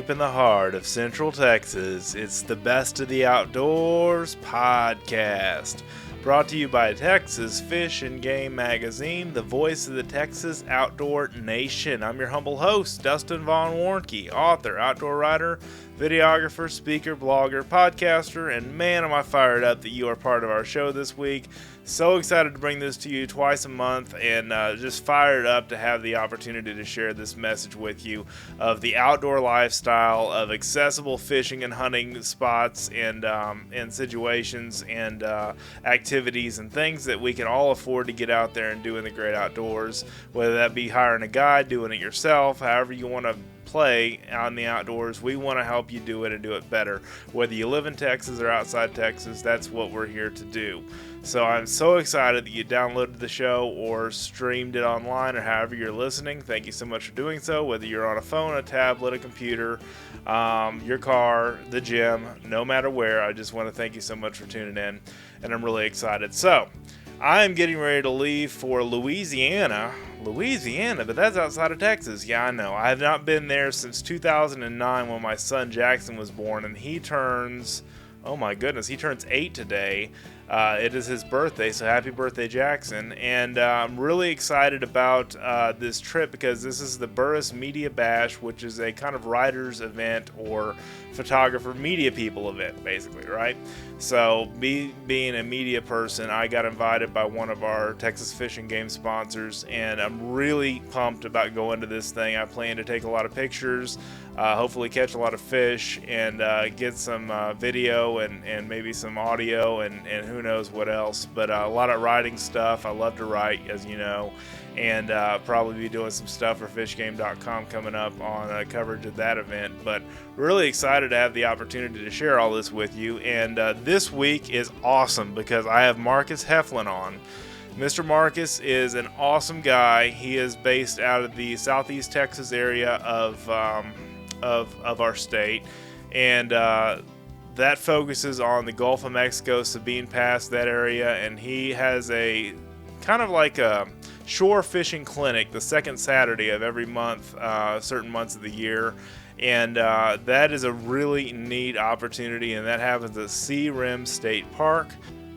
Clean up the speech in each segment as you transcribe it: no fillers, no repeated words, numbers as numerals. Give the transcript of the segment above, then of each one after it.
deep in the heart of Central Texas, it's the Best of the Outdoors podcast. Brought to you by Texas Fish and Game Magazine, the voice of the Texas outdoor nation. I'm your humble host, Dustin Von Warnke, author, outdoor writer, videographer, speaker, blogger, podcaster, and man, am I fired up that you are part of our show this week. So excited to bring this to you twice a month, and just fired up to have the opportunity to share this message with you of the outdoor lifestyle, of accessible fishing and hunting spots and situations and activities and things that we can all afford to get out there and do in the great outdoors, whether that be hiring a guide, doing it yourself, however you want to play out in the outdoors. We want to help you do it and do it better. Whether you live in Texas or outside Texas, that's what we're here to do. So I'm so excited that you downloaded the show or streamed it online or however you're listening. Thank you so much for doing so, whether you're on a phone, a tablet, a computer, your car, the gym, no matter where. I just want to thank you so much for tuning in, and I'm really excited. So I am getting ready to leave for Louisiana, but that's outside of Texas. Yeah, I know. I have not been there since 2009 when my son Jackson was born, and he turns 8 today. It is his birthday, so happy birthday, Jackson. And I'm really excited about this trip because this is the Burris Media Bash, which is a kind of writers event or photographer media people event, basically, right? So being a media person, I got invited by one of our Texas Fish and Game sponsors, and I'm really pumped about going to this thing. I plan to take a lot of pictures, hopefully catch a lot of fish, and get some video and maybe some audio and who knows what else. But a lot of writing stuff. I love to write, as you know, and probably be doing some stuff for fishgame.com coming up on coverage of that event. But really excited to have the opportunity to share all this with you. And this week is awesome because I have Marcus Heflin on. Mr. Marcus is an awesome guy. He is based out of the southeast Texas area of our state, and that focuses on the Gulf of Mexico, Sabine Pass, that area, and he has a kind of like a shore fishing clinic the second Saturday of every month, certain months of the year, and that is a really neat opportunity, and that happens at Sea Rim State Park.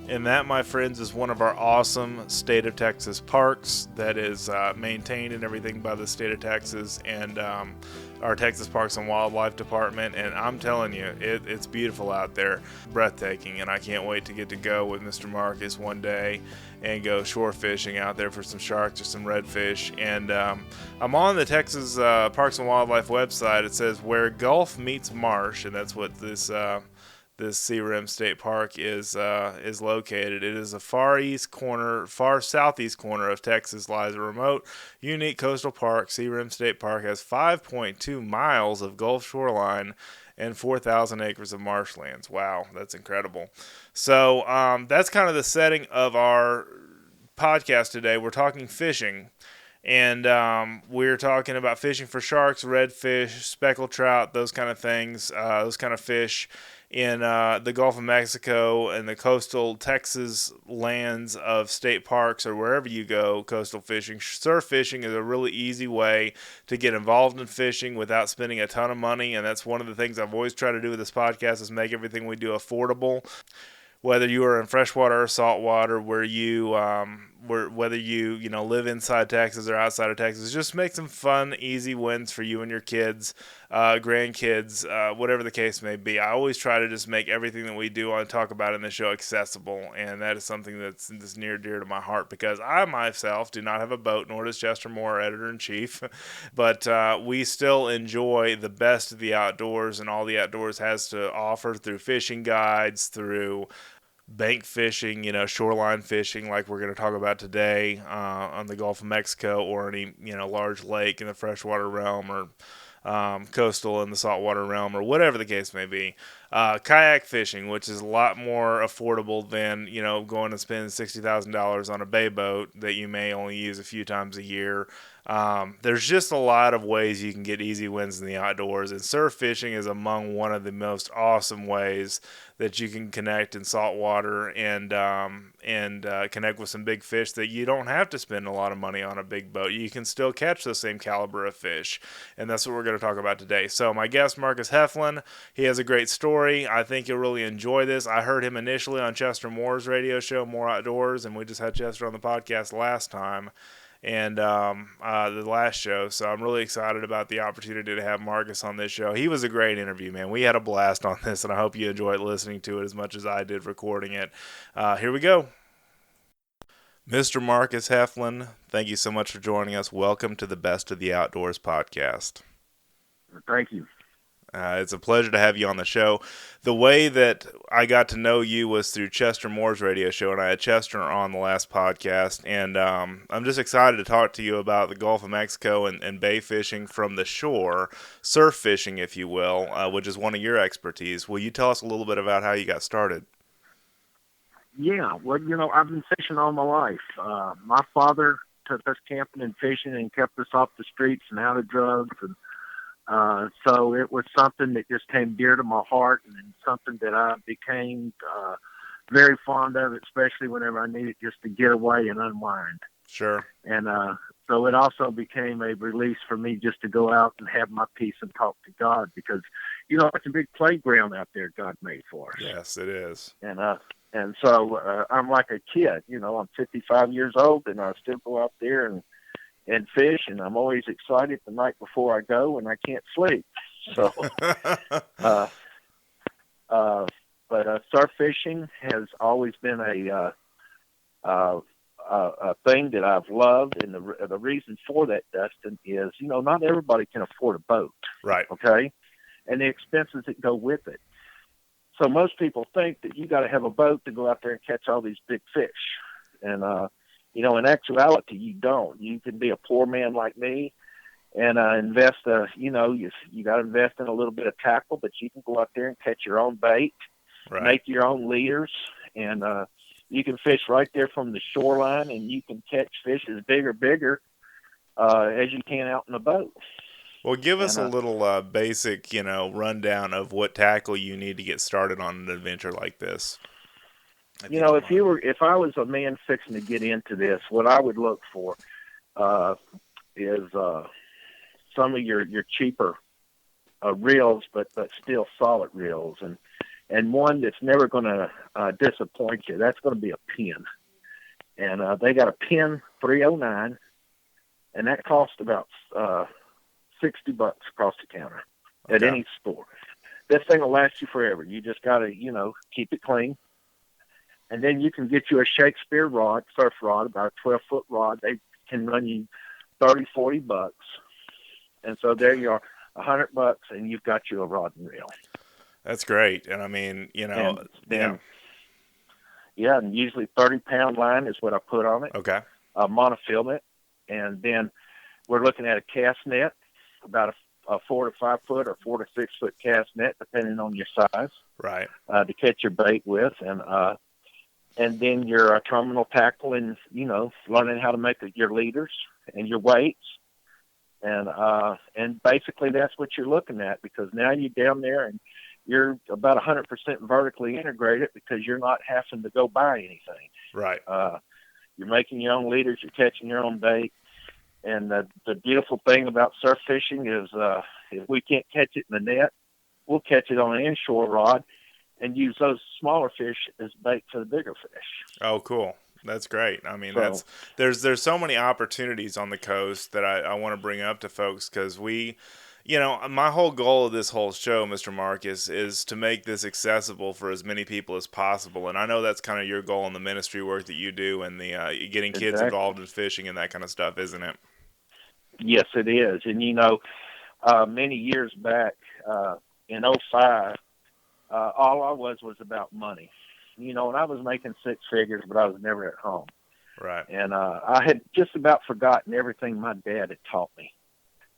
And that, my friends, is one of our awesome state of Texas parks that is maintained and everything by the state of Texas and our Texas Parks and Wildlife Department. And I'm telling you, it's beautiful out there, breathtaking. And I can't wait to get to go with Mr. Marcus one day and go shore fishing out there for some sharks or some redfish. And I'm on the Texas Parks and Wildlife website. It says where Gulf meets marsh, and that's what this Sea Rim State Park is located. It is a far southeast corner of Texas, lies a remote, unique coastal park. Sea Rim State Park has 5.2 miles of Gulf shoreline and 4,000 acres of marshlands. Wow, that's incredible. So that's kind of the setting of our podcast today. We're talking fishing. And we're talking about fishing for sharks, redfish, speckled trout, those kind of things, those kind of fish in the Gulf of Mexico and the coastal Texas lands of state parks or wherever you go, coastal fishing. Surf fishing is a really easy way to get involved in fishing without spending a ton of money, and that's one of the things I've always tried to do with this podcast is make everything we do affordable. Whether you are in freshwater or saltwater, whether you live inside Texas or outside of Texas, just make some fun, easy wins for you and your kids, grandkids, whatever the case may be. I always try to just make everything that we do and talk about in the show accessible, and that is something that's near dear to my heart because I myself do not have a boat, nor does Chester Moore, editor-in-chief, but we still enjoy the best of the outdoors and all the outdoors has to offer through fishing guides, through bank fishing, shoreline fishing like we're going to talk about today on the Gulf of Mexico or any, large lake in the freshwater realm or coastal in the saltwater realm or whatever the case may be. Kayak fishing, which is a lot more affordable than, going and spending $60,000 on a bay boat that you may only use a few times a year. There's just a lot of ways you can get easy wins in the outdoors, and surf fishing is among one of the most awesome ways that you can connect in saltwater and connect with some big fish that you don't have to spend a lot of money on a big boat. You can still catch the same caliber of fish, and that's what we're going to talk about today. So my guest, Marcus Heflin, he has a great story. I think you'll really enjoy this. I heard him initially on Chester Moore's radio show, More Outdoors, and we just had Chester on the podcast last time. And the last show. So I'm really excited about the opportunity to have Marcus on this show. He was a great interview, man. We had a blast on this, and I hope you enjoyed listening to it as much as I did recording it. Here we go. Mr. Marcus Heflin, thank you so much for joining us. Welcome to the Best of the Outdoors podcast. Thank you. It's a pleasure to have you on the show. The way that I got to know you was through Chester Moore's radio show, and I had Chester on the last podcast, and I'm just excited to talk to you about the Gulf of Mexico and bay fishing from the shore, surf fishing, if you will, which is one of your expertise. Will you tell us a little bit about how you got started? Yeah, well, I've been fishing all my life. My father took us camping and fishing and kept us off the streets and out of drugs, and so it was something that just came dear to my heart and something that I became very fond of, especially whenever I needed just to get away and unwind. Sure. And so it also became a release for me just to go out and have my peace and talk to God because, it's a big playground out there God made for us. Yes, it is. And so I'm like a kid. I'm 55 years old, and I still go out there and fish, and I'm always excited the night before I go, and I can't sleep. So, but surf fishing has always been a thing that I've loved, and the reason for that, Dustin, is not everybody can afford a boat, right? Okay, and the expenses that go with it. So most people think that you got to have a boat to go out there and catch all these big fish, and in actuality, you don't. You can be a poor man like me and invest, you got to invest in a little bit of tackle, but you can go out there and catch your own bait, right. Make your own leaders, and you can fish right there from the shoreline, and you can catch fish as big or bigger as you can out in a boat. Well, give us a little basic, rundown of what tackle you need to get started on an adventure like this. If I was a man fixing to get into this, what I would look for is some of your cheaper reels, but still solid reels, and one that's never going to disappoint you. That's going to be a pin, and they got a pin 309, and that costs about $60 across the counter at any store. This thing will last you forever. You just got to keep it clean. And then you can get you a Shakespeare rod, surf rod, about a 12-foot rod. They can run you $30, $40. And so there you are, $100, and you've got you a rod and reel. That's great. And I mean, and usually 30-pound line is what I put on it. Okay. Monofilament. And then we're looking at a cast net, about a 4 to 5 foot or 4 to 6 foot cast net, depending on your size. Right. To catch your bait with. And then your terminal tackle and, learning how to make your leaders and your weights. And basically that's what you're looking at, because now you're down there and you're about 100% vertically integrated because you're not having to go buy anything. Right. You're making your own leaders, you're catching your own bait. And the beautiful thing about surf fishing is if we can't catch it in the net, we'll catch it on an inshore rod and use those smaller fish as bait for the bigger fish. Oh, cool. That's great. I mean, there's so many opportunities on the coast that I want to bring up to folks, because my whole goal of this whole show, Mr. Marcus, is to make this accessible for as many people as possible. And I know that's kind of your goal in the ministry work that you do and the getting kids involved in fishing and that kind of stuff, isn't it? Yes, it is. And, many years back in 2005, all I was about money. And I was making six figures, but I was never at home. Right. And I had just about forgotten everything my dad had taught me.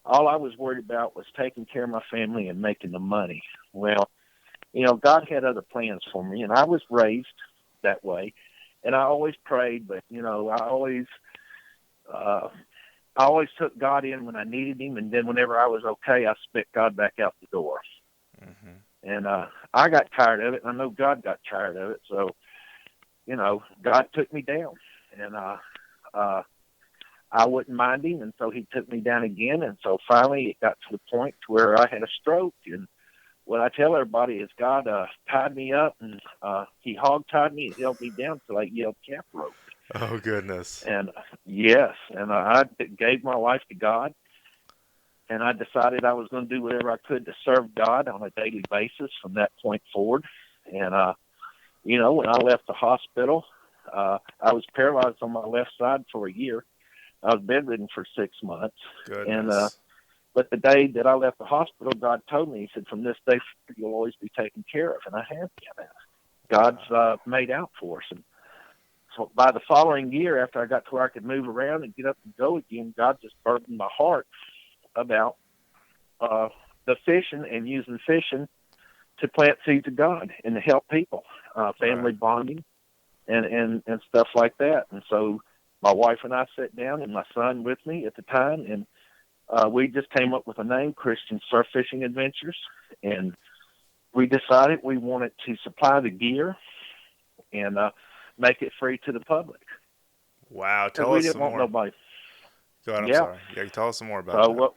All I was worried about was taking care of my family and making the money. Well, God had other plans for me, and I was raised that way. And I always prayed, but, I always always took God in when I needed him, and then whenever I was okay, I spit God back out the door. Mm-hmm. And I got tired of it, and I know God got tired of it. So, God took me down, and I wouldn't mind him, and so he took me down again. And so finally it got to the point where I had a stroke. And what I tell everybody is God tied me up, and he hog-tied me and held me down till I yelled calf rope. Oh, goodness. And yes, and I gave my life to God, and I decided I was going to do whatever I could to serve God on a daily basis from that point forward. And, when I left the hospital, I was paralyzed on my left side for a year. I was bedridden for 6 months. Goodness. And but the day that I left the hospital, God told me, he said, from this day forward, you'll always be taken care of. And I have been. God's made out for us. And so by the following year, after I got to where I could move around and get up and go again, God just burdened my heart about the fishing and using fishing to plant seeds of God and to help people, family bonding and stuff like that. And so my wife and I sat down, and my son with me at the time, and we just came up with a name, Christian Surf Fishing Adventures. And we decided we wanted to supply the gear and make it free to the public. Wow, tell us some more. Nobody. Go ahead, I'm sorry. Yeah, tell us some more about that.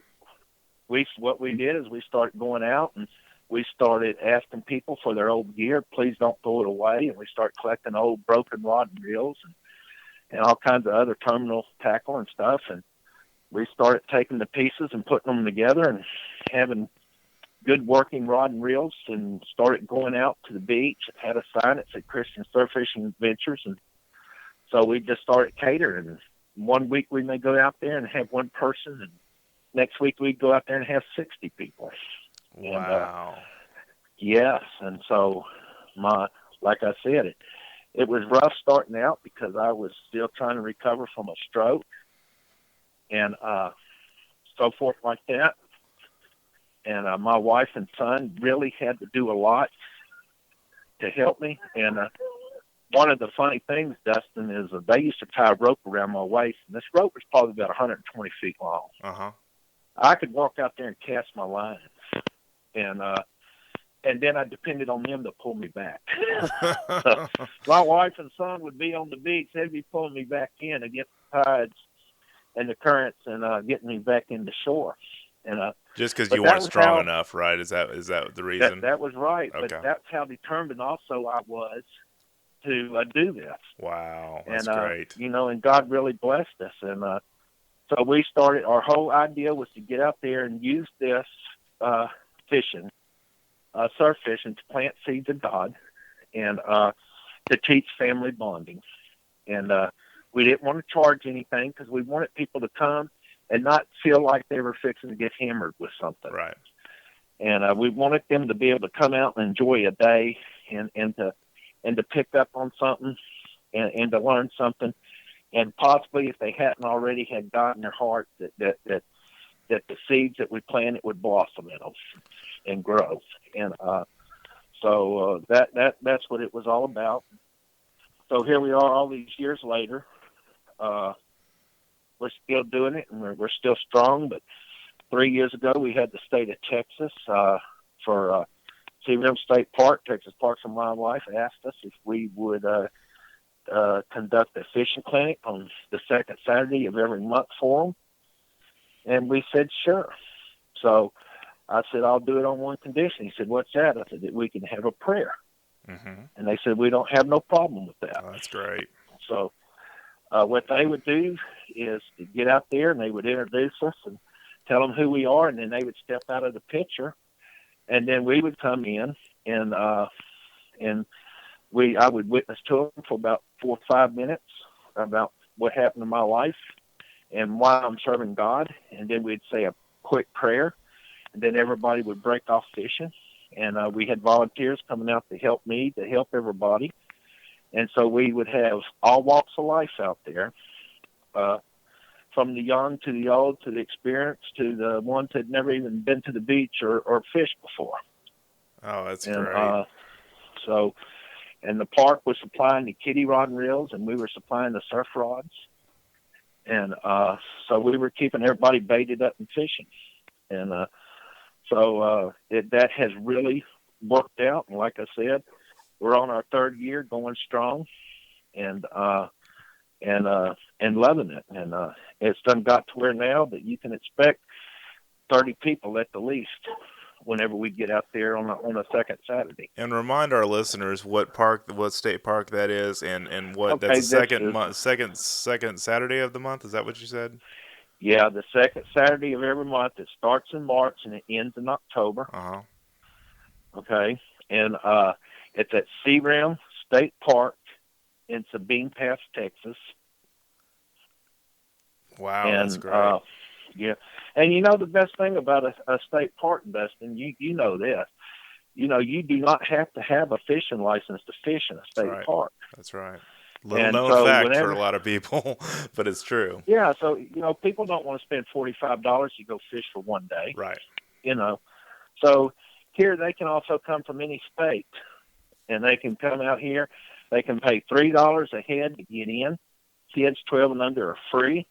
What we did is we started going out, and we started asking people for their old gear. Please don't throw it away. And we started collecting old broken rod and reels and all kinds of other terminal tackle and stuff. And we started taking the pieces and putting them together and having good working rod and reels, and started going out to the beach. It had a sign that said Christian Surf Fishing Adventures. And so we just started catering. 1 week we may go out there and have one person, and next week we'd go out there and have 60 people. Wow. And, yes. And so like I said, it was rough starting out because I was still trying to recover from a stroke and so forth like that. And my wife and son really had to do a lot to help me. And one of the funny things, Dustin, is they used to tie a rope around my waist, and this rope was probably about 120 feet long. Uh-huh. I could walk out there and cast my line, and then I depended on them to pull me back. So my wife and son would be on the beach; they'd be pulling me back in against the tides and the currents, and getting me back into shore. And just because you weren't strong enough, right? Is that the reason? That was right. Okay. But that's how determined also I was to do this. Wow, that's great. And God really blessed us. And so we started, our whole idea was to get out there and use this fishing, surf fishing, to plant seeds of God and to teach family bonding. And we didn't want to charge anything because we wanted people to come and not feel like they were fixing to get hammered with something. Right. And we wanted them to be able to come out and enjoy a day and to pick up on something and to learn something. And possibly, if they hadn't already, had God in their heart that the seeds that we planted would blossom in them and grow. And so that's what it was all about. So here we are all these years later. We're still doing it, and we're still strong. But 3 years ago, we had the state of Texas for Seagram State Park, Texas Parks and Wildlife, asked us if we would conduct a fishing clinic on the second Saturday of every month for them. And we said, sure. So I said, I'll do it on one condition. He said, what's that? I said, that we can have a prayer. Mm-hmm. And they said, we don't have no problem with that. Oh, that's great. So what they would do is to get out there, and they would introduce us and tell them who we are, and then they would step out of the picture, and then we would come in, and I would witness to them for about 4 or 5 minutes about what happened in my life and why I'm serving God, and then we'd say a quick prayer, and then everybody would break off fishing, and we had volunteers coming out to help me, to help everybody. And so we would have all walks of life out there, from the young to the old to the experienced to the ones that had never even been to the beach or fished before. Oh, that's great. And the park was supplying the kiddie rod and reels, and we were supplying the surf rods. And so we were keeping everybody baited up and fishing. And that has really worked out. And like I said, we're on our third year, going strong, and loving it. And it's done got to where now that you can expect 30 people at the least whenever we get out there on a second Saturday. And remind our listeners what state park that is, and what Okay, that's the second Saturday of the month. Is that what you said? Yeah, the second Saturday of every month. It starts in March and it ends in October. Uh-huh. Okay, and it's at Seagram State Park in Sabine Pass, Texas. Wow, that's great. Yeah, and the best thing about a state park, Dustin, you know this. You do not have to have a fishing license to fish in a state park. That's right. Little known fact for a lot of people, but it's true. Yeah, so people don't want to spend $45 to go fish for one day. Right. So here they can also come from any state, and they can come out here. They can pay $3 a head to get in. Kids 12 and under are free.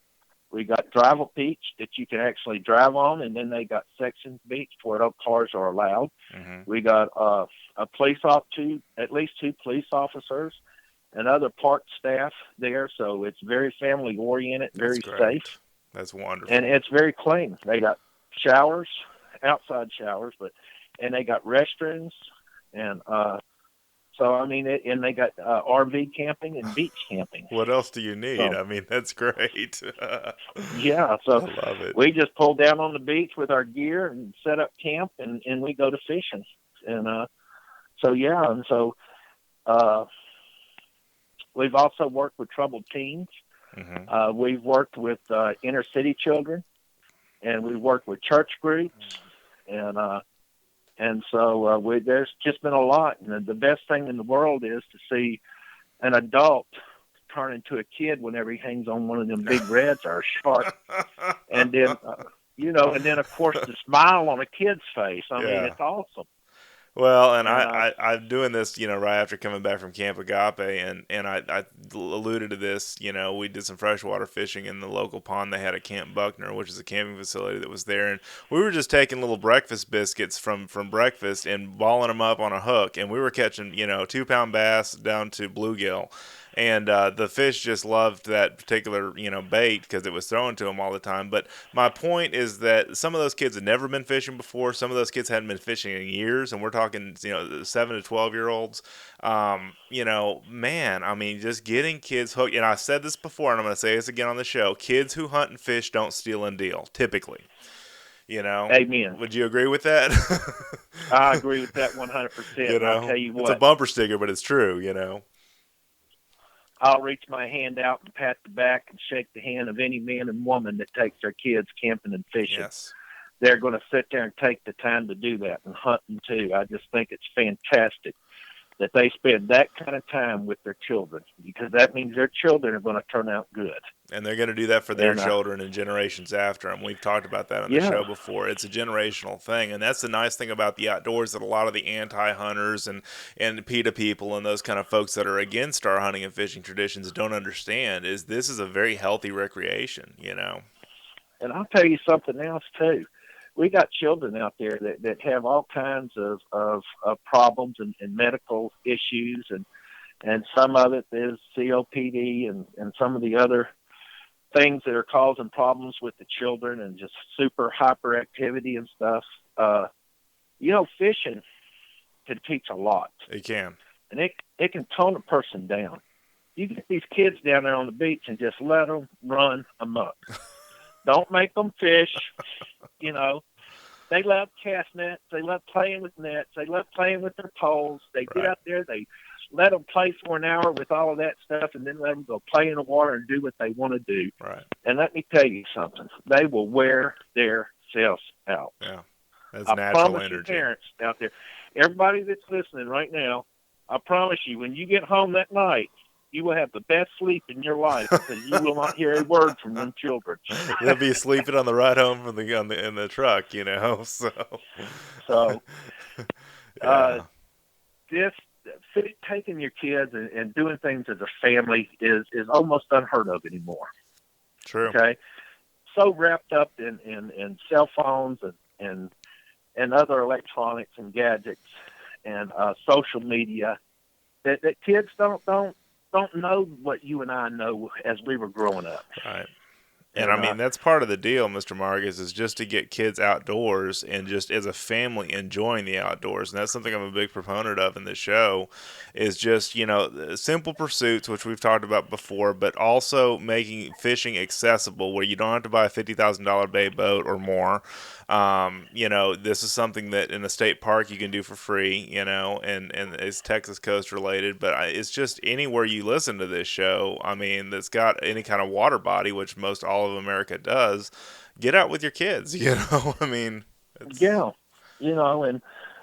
We got drive a beach that you can actually drive on, and then they got sections beach where no cars are allowed. Mm-hmm. We got at least two police officers and other park staff there, so it's very family oriented, very safe. That's wonderful, and it's very clean. They got showers, outside showers, and they got restrooms, and and they got RV camping and beach camping. What else do you need? I mean, that's great. Yeah, so I love it. We just pull down on the beach with our gear and set up camp, and we go to fishing. And we've also worked with troubled teens. Mm-hmm. We've worked with inner city children, and we've worked with church groups, and so there's just been a lot. And the best thing in the world is to see an adult turn into a kid whenever he hangs on one of them big reds or a shark, and then and then of course the smile on a kid's face. I mean, it's awesome. Well, and I'm doing this, right after coming back from Camp Agape, and I alluded to this, we did some freshwater fishing in the local pond they had at Camp Buckner, which is a camping facility that was there, and we were just taking little breakfast biscuits from breakfast and balling them up on a hook, and we were catching, 2-pound bass down to bluegill. And the fish just loved that particular, bait because it was thrown to them all the time. But my point is that some of those kids had never been fishing before. Some of those kids hadn't been fishing in years, and we're talking, 7 to 12-year-olds. Man, I mean, just getting kids hooked. And I said this before, and I'm going to say this again on the show. Kids who hunt and fish don't steal and deal, typically. Amen. Would you agree with that? I agree with that 100%. I'll tell you what. It's a bumper sticker, but it's true, I'll reach my hand out and pat the back and shake the hand of any man and woman that takes their kids camping and fishing. Yes. They're going to sit there and take the time to do that, and hunting too. I just think it's fantastic that they spend that kind of time with their children, because that means their children are going to turn out good. And they're going to do that for their children and generations after them. We've talked about that on the show before. It's a generational thing. And that's the nice thing about the outdoors that a lot of the anti-hunters and PETA people and those kind of folks that are against our hunting and fishing traditions don't understand is this is a very healthy recreation, And I'll tell you something else, too. We got children out there that have all kinds of problems and medical issues, and some of it is COPD and some of the other things that are causing problems with the children and just super hyperactivity and stuff. Fishing can teach a lot. It can. And it can tone a person down. You get these kids down there on the beach and just let them run amok. Don't make them fish. They love cast nets. They love playing with nets. They love playing with their poles. They get out there. They let them play for an hour with all of that stuff, and then let them go play in the water and do what they want to do. Right. And let me tell you something. They will wear their selves out. Yeah. That's I natural promise energy. You parents out there, everybody that's listening right now, I promise you, when you get home that night, you will have the best sleep in your life because you will not hear a word from them children. They'll be sleeping on the ride home from in the truck, So, this taking your kids and doing things as a family is almost unheard of anymore. True. Okay, so wrapped up in cell phones and other electronics and gadgets and social media that kids don't know what you and I know as we were growing up. Right. And I mean, that's part of the deal, Mr. Marcus, is just to get kids outdoors and just as a family enjoying the outdoors. And that's something I'm a big proponent of in the show is just, simple pursuits, which we've talked about before, but also making fishing accessible where you don't have to buy a $50,000 bay boat or more. This is something that in a state park you can do for free, and it's Texas coast related, but it's just anywhere you listen to this show, I mean, that's got any kind of water body, which most all of America does, get out with your kids, I mean, yeah, and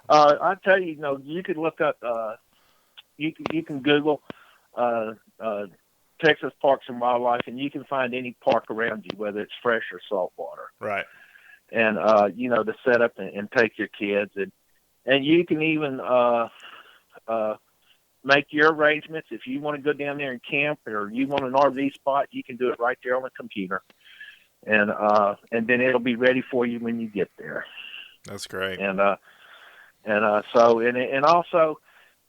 I tell you, you could look up, you can Google Texas Parks and Wildlife, and you can find any park around you, whether it's fresh or saltwater. Right. And to set up and take your kids, and you can even make your arrangements if you want to go down there and camp, or you want an RV spot. You can do it right there on the computer, and then it'll be ready for you when you get there. That's great. And also,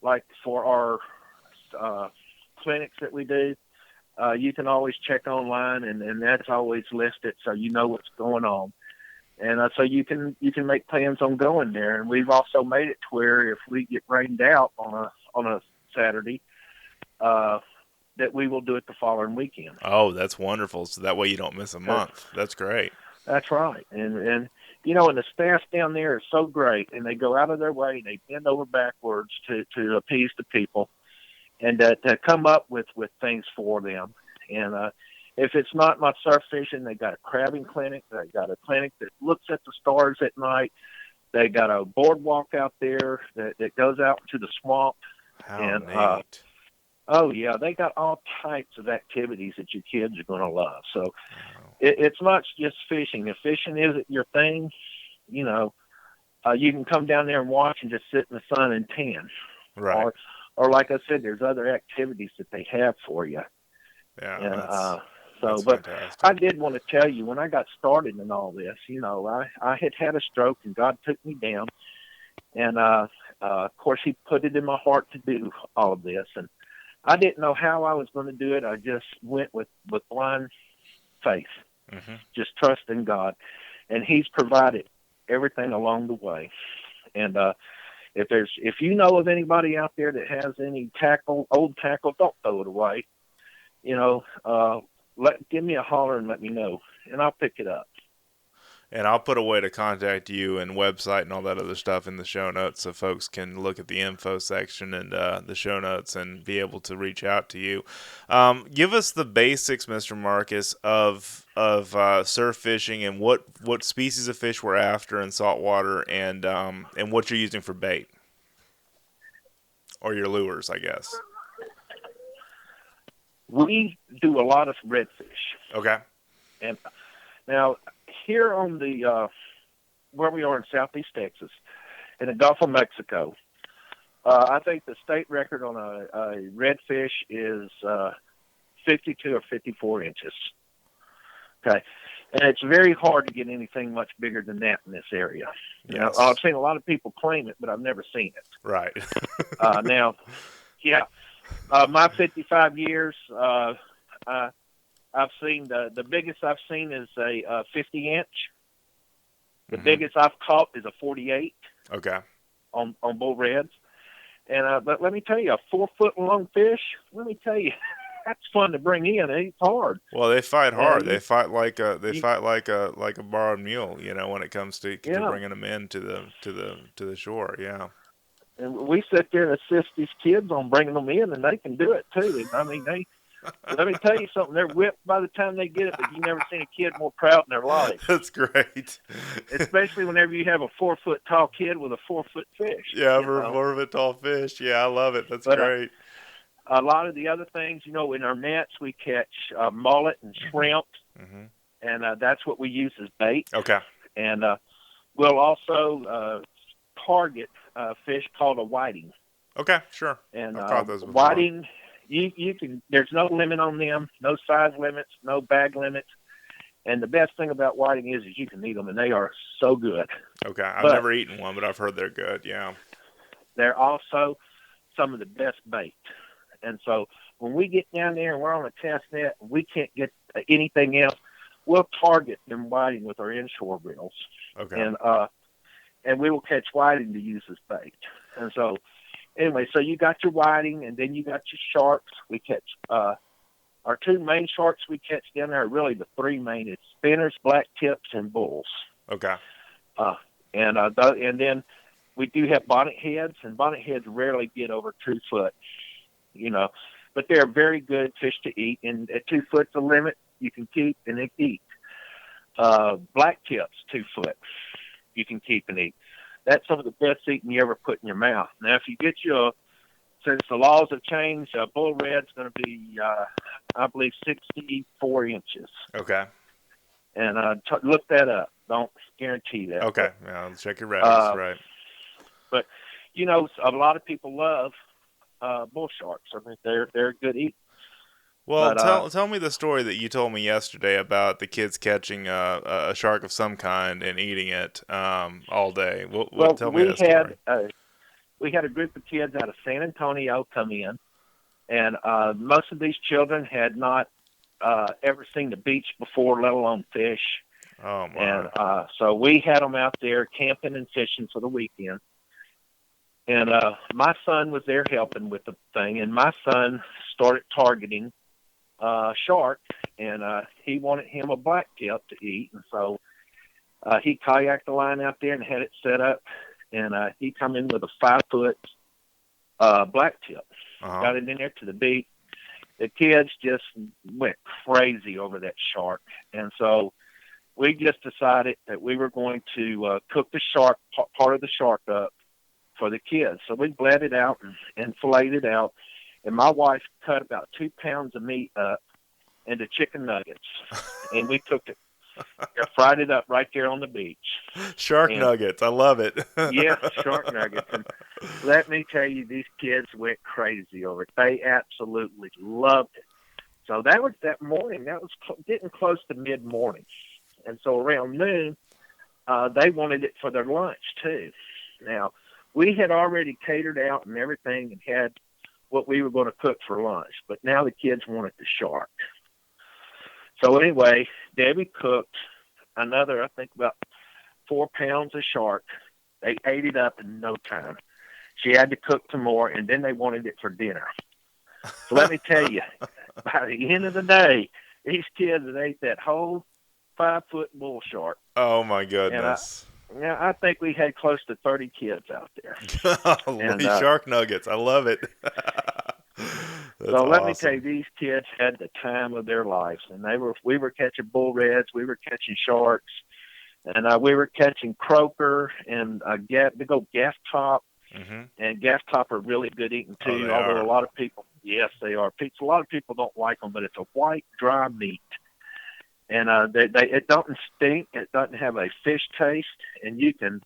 like for our clinics that we do, you can always check online, and that's always listed, so you know what's going on. And so you can make plans on going there. And we've also made it to where if we get rained out on a Saturday, that we will do it the following weekend. Oh, that's wonderful. So that way you don't miss a month. That's great. That's right. And the staff down there is so great, and they go out of their way, they bend over backwards to appease the people and to come up with things for them. And if it's not my surf fishing, they got a crabbing clinic. They got a clinic that looks at the stars at night. They got a boardwalk out there that goes out to the swamp. How neat. Oh, yeah, they got all types of activities that your kids are going to love. So it's not just fishing. If fishing isn't your thing, you can come down there and watch and just sit in the sun and tan. Right. Or like I said, there's other activities that they have for you. Yeah, and, that's but fantastic. I did want to tell you, when I got started in all this, I had a stroke and God took me down. And, of course, he put it in my heart to do all of this. And I didn't know how I was going to do it. I just went with blind faith, just trusting God. And he's provided everything along the way. And if you know of anybody out there that has any old tackle, don't throw it away. Give me a holler and let me know, and I'll pick it up. And I'll put a way to contact you and website and all that other stuff in the show notes so folks can look at the info section and the show notes and be able to reach out to you. Give us the basics, Mr. Marcus, of surf fishing and what species of fish we're after in saltwater and what you're using for bait. Or your lures, I guess. We do a lot of redfish. Okay. And now, here on the where we are in Southeast Texas, in the Gulf of Mexico, I think the state record on a redfish is 52 or 54 inches. Okay, and it's very hard to get anything much bigger than that in this area. Yes. Now, I've seen a lot of people claim it, but I've never seen it. Right. Now, yeah, my 55 years, I've seen the biggest I've seen is a 50-inch. The biggest I've caught is a 48. Okay. On bull reds, and but let me tell you, a 4-foot-long fish. Let me tell you, that's fun to bring in. It's hard. Well, they fight hard. They fight like a borrowed mule. When it comes to bringing them in to the shore. Yeah. And we sit there and assist these kids on bringing them in, and they can do it too. And I mean, let me tell you something. They're whipped by the time they get it, but you've never seen a kid more proud in their life. That's great. Especially whenever you have a 4-foot tall kid with a 4-foot fish. Yeah, for a 4-foot tall fish. Yeah, I love it. That's great. A lot of the other things, in our nets, we catch mullet and shrimp, and that's what we use as bait. Okay. And we'll also target fish called a whiting. Okay, sure. And I've caught those before. Whiting, you can. There's no limit on them, no size limits, no bag limits. And the best thing about whiting is you can eat them, and they are so good. Okay, I've never eaten one, but I've heard they're good. Yeah. They're also some of the best bait. And so when we get down there and we're on a test net, and we can't get anything else, we'll target them whiting with our inshore reels. Okay. And we will catch whiting to use as bait. And so anyway, so you got your whiting, and then you got your sharks. We catch our two main sharks we catch down there are really the three main. It's spinners, black tips, and bulls. Okay. And then we do have bonnet heads, and bonnet heads rarely get over 2 foot, but they're very good fish to eat. And at 2 foot's the limit you can keep and eat. Black tips, 2 foot, you can keep and eat. That's some of the best eating you ever put in your mouth. Now, if you get since the laws have changed, bull red's going to be, I believe, 64 inches. Okay. And look that up. Don't guarantee that. Okay. Yeah, I'll check your records, right. But, a lot of people love bull sharks. I mean, they're good eating. Well, tell me the story that you told me yesterday about the kids catching a shark of some kind and eating it all day. Tell me that story. We had a group of kids out of San Antonio come in, and most of these children had not ever seen the beach before, let alone fish. Oh, my. And so we had them out there camping and fishing for the weekend. And my son was there helping with the thing, and my son started targeting shark, and he wanted him a black tip to eat. And so he kayaked the line out there and had it set up, and he come in with a 5 foot black tip. Uh-huh. Got it in there to the beach. The kids just went crazy over that shark. And so we just decided that we were going to cook the shark, part of the shark up for the kids. So we bled it out and filleted it out. And my wife cut about 2 pounds of meat up into chicken nuggets. And we cooked it, fried it up right there on the beach. Shark nuggets. I love it. Yeah, shark nuggets. And let me tell you, these kids went crazy over it. They absolutely loved it. So that was that morning. That was getting close to mid-morning. And so around noon, they wanted it for their lunch too. Now, we had already catered out and everything and had what we were going to cook for lunch. But now the kids wanted the shark. So anyway, Debbie cooked another, I think, about 4 pounds of shark. They ate it up in no time. She had to cook some more, and then they wanted it for dinner. So let me tell you, by the end of the day, these kids had ate that whole 5 foot bull shark. Oh, my goodness. And I think we had close to 30 kids out there. And, shark nuggets. I love it. So let me tell you, these kids had the time of their lives, and we were catching bull reds, we were catching sharks, and we were catching croaker and big old gaff top. Mm-hmm. And gaff top are really good eating too. Oh, although a lot of people, yes, they are. A lot of people don't like them, but it's a white dry meat, and it doesn't stink. It doesn't have a fish taste, and you can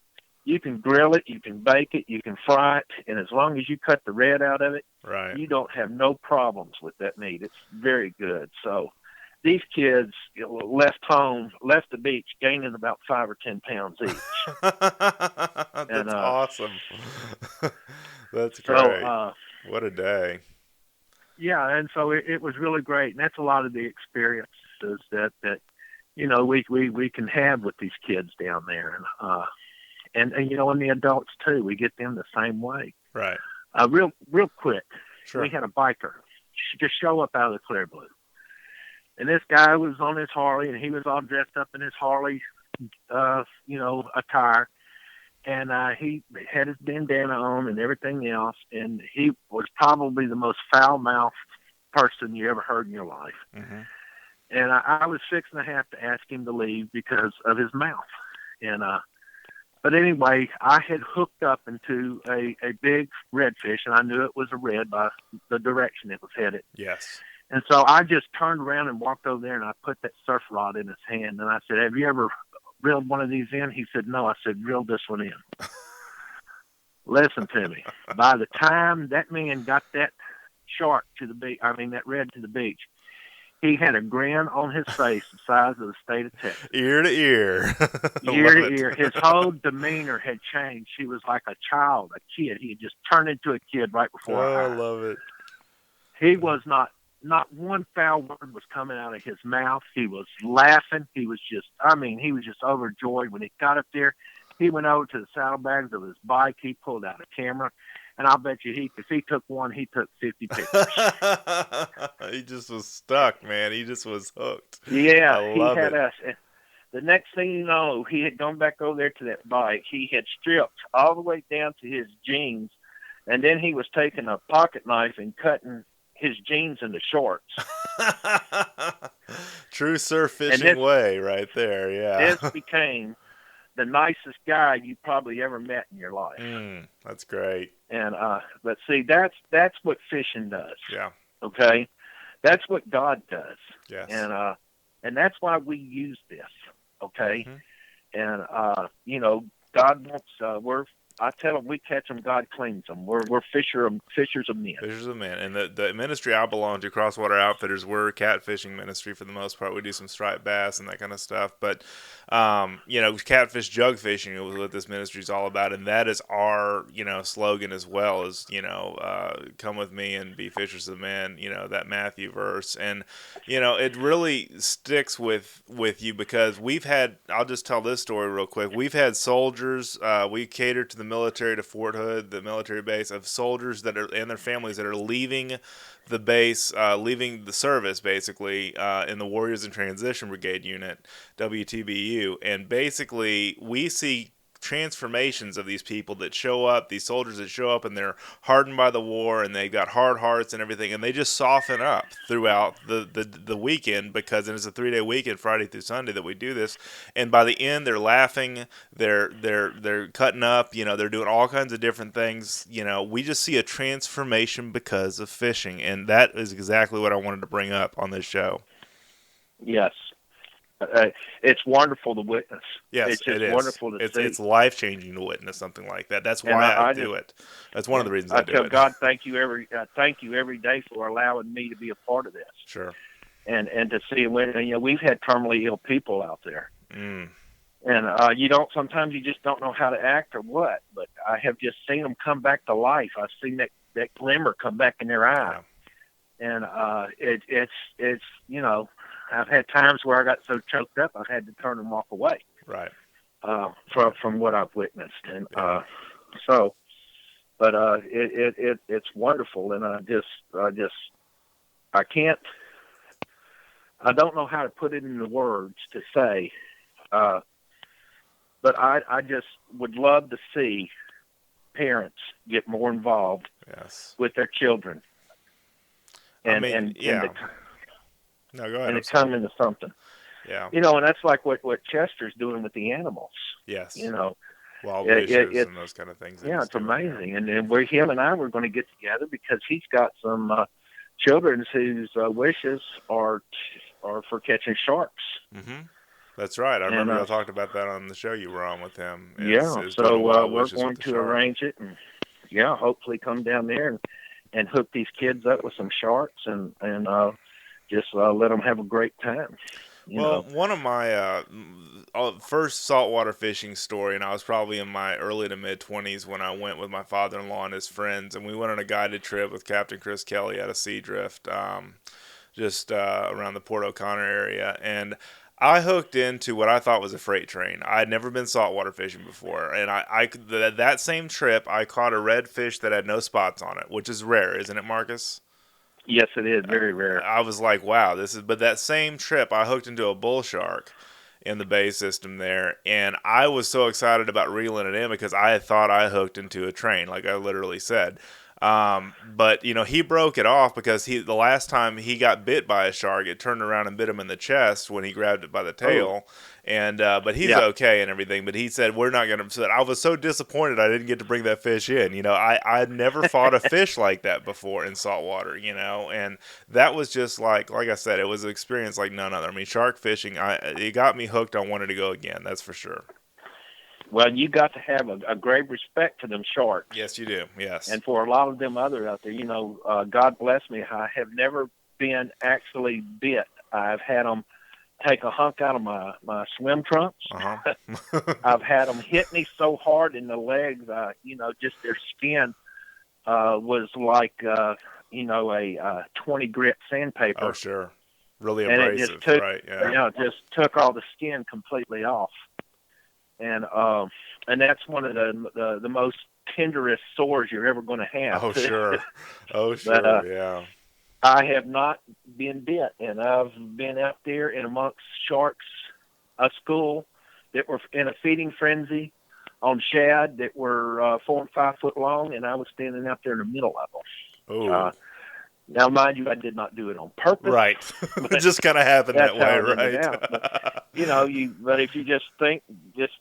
grill it, you can bake it, you can fry it, and as long as you cut the red out of it, right, you don't have no problems with that meat. It's very good. So these kids left the beach, gaining about 5 or 10 pounds each. That's awesome. That's great. So, what a day. Yeah, and so it was really great, and that's a lot of the experiences that we can have with these kids down there, and and the adults too. We get them the same way. Right. Real quick. Sure. We had a biker just show up out of the clear blue. And this guy was on his Harley, and he was all dressed up in his Harley, attire. And he had his bandana on and everything else. And he was probably the most foul-mouthed person you ever heard in your life. Mm-hmm. And I was fixing to have to ask him to leave because of his mouth. And but anyway, I had hooked up into a big redfish, and I knew it was a red by the direction it was headed. Yes. And so I just turned around and walked over there, and I put that surf rod in his hand, and I said, "Have you ever reeled one of these in?" He said, "No." I said, "Reel this one in." Listen to me. By the time that man got that shark to the beach, that red to the beach, He had a grin on his face the size of the state of Texas. Ear to ear. Ear to ear. His whole demeanor had changed. He was like a child, a kid. He had just turned into a kid right before our eyes. I love it. He was not one foul word was coming out of his mouth. He was laughing. He was just overjoyed. When he got up there, he went over to the saddlebags of his bike. He pulled out a camera. And I'll bet you if he took one, he took 50 pictures. He just was stuck, man. He just was hooked. Yeah, I love he had it. us. The next thing you know, he had gone back over there to that bike. He had stripped all the way down to his jeans, and then he was taking a pocket knife and cutting his jeans into shorts. True surf fishing way right there, yeah. This became the nicest guy you probably ever met in your life. That's great. And but see, that's what fishing does. Yeah. Okay, that's what God does. Yes. And that's why we use this. Okay, and God wants. I tell them we catch them, God cleans them. We're fishers of men. Fishers of men. And the ministry I belong to, Crosswater Outfitters, we're a catfishing ministry for the most part. We do some striped bass and that kind of stuff. But, catfish jug fishing is what this ministry is all about. And that is our, slogan as well is, come with me and be fishers of men, that Matthew verse. And, it really sticks with you because I'll just tell this story real quick. We've had soldiers, we cater to the military, to Fort Hood, the military base, of soldiers that are and their families that are leaving the base, leaving the service basically in the Warriors in Transition Brigade unit, WTBU, and basically we see transformations of these people that show up, these soldiers that show up and they're hardened by the war and they've got hard hearts and everything, and they just soften up throughout the weekend because it's a 3-day weekend, Friday through Sunday, that we do this. And by the end, they're laughing, they're cutting up, they're doing all kinds of different things. We just see a transformation because of fishing, and that is exactly what I wanted to bring up on this show. Yes. It's wonderful to witness. Yes, it's just wonderful to see. It's life-changing to witness something like that. That's why I do it. That's one of the reasons I do it. I tell God, thank you every day for allowing me to be a part of this. Sure. And to see when we've had terminally ill people out there, and sometimes you just don't know how to act or what. But I have just seen them come back to life. I've seen that glimmer come back in their eye, and it's I've had times where I got so choked up I've had to turn and walk away. Right. From what I've witnessed, and it's wonderful, and I don't know how to put it into words to say, but I just would love to see parents get more involved with their children. No, go ahead. And it come into something. Yeah. And that's like what Chester's doing with the animals. Yes. Wild wishes and those kind of things. Yeah, it's amazing. And him and I were going to get together because he's got some children whose wishes are for catching sharks. Mm-hmm. That's right. I remember I talked about that on the show you were on with him. So we're going to arrange it and hopefully come down there and hook these kids up with some sharks and just let them have a great time. One of my first saltwater fishing story, and I was probably in my early to mid-20s when I went with my father-in-law and his friends, and we went on a guided trip with Captain Chris Kelly out of Seadrift, just around the Port O'Connor area, and I hooked into what I thought was a freight train. I had never been saltwater fishing before, and that same trip, I caught a redfish that had no spots on it, which is rare, isn't it, Marcus? Yes, it is. Very rare. I was like, wow, but that same trip, I hooked into a bull shark in the bay system there, and I was so excited about reeling it in because I had thought I hooked into a train, like I literally said. But he broke it off because the last time he got bit by a shark, it turned around and bit him in the chest when he grabbed it by the tail. And but he's okay and everything. But he said we're not gonna. So I was so disappointed I didn't get to bring that fish in. I'd never fought a fish like that before in saltwater. And that was just like I said, it was an experience like none other. I mean, shark fishing, it got me hooked. I wanted to go again. That's for sure. Well, you got to have a great respect for them sharks. Yes, you do. Yes. And for a lot of them other out there, God bless me, I have never been actually bit I've had them take a hunk out of my swim trunks. I've had them hit me so hard in the legs, just their skin was like, a 20 grit sandpaper. Oh, sure. Really abrasive, right? Yeah. Just took all the skin completely off. And that's one of the most tenderest sores you're ever going to have. Oh, sure. Oh, sure, but, yeah. I have not been bit, and I've been out there in amongst sharks, a school that were in a feeding frenzy on shad that were 4 and 5 foot long, and I was standing out there in the middle of them. Oh. Now, mind you, I did not do it on purpose. Right. It just kind of happened that way, right? But, but if you just think, just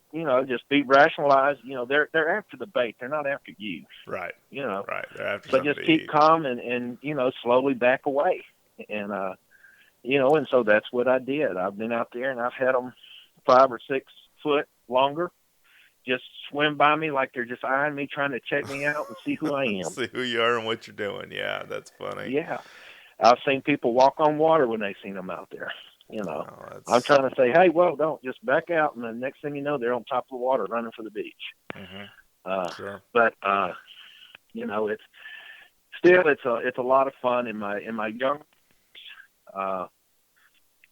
be rationalized, they're after the bait. They're not after you. Right. Right. They're after but just keep calm and slowly back away. And, and so that's what I did. I've been out there and I've had them 5 or 6 foot longer. Just swim by me like they're just eyeing me, trying to check me out and see who I am. See who you are and what you're doing. Yeah, that's funny. Yeah. I've seen people walk on water when they seen them out there. I'm trying to say, hey, well, don't just back out. And the next thing you know, they're on top of the water running for the beach. Mm-hmm. Sure. But, it's a lot of fun in my young,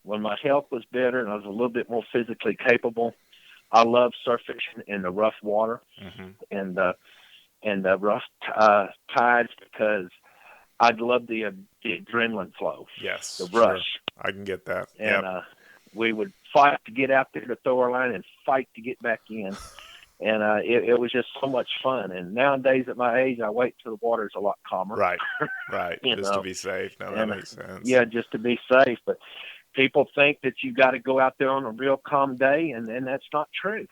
when my health was better and I was a little bit more physically capable. I love surf fishing in the rough water and the rough tides because I love the adrenaline flow. Yes, the rush. Sure. I can get that. And we would fight to get out there to throw our line and fight to get back in. And it was just so much fun. And nowadays at my age, I wait till the water's a lot calmer. Right. Just to be safe. No, that makes sense. Yeah, just to be safe. But people think that you got to go out there on a real calm day, and that's not true.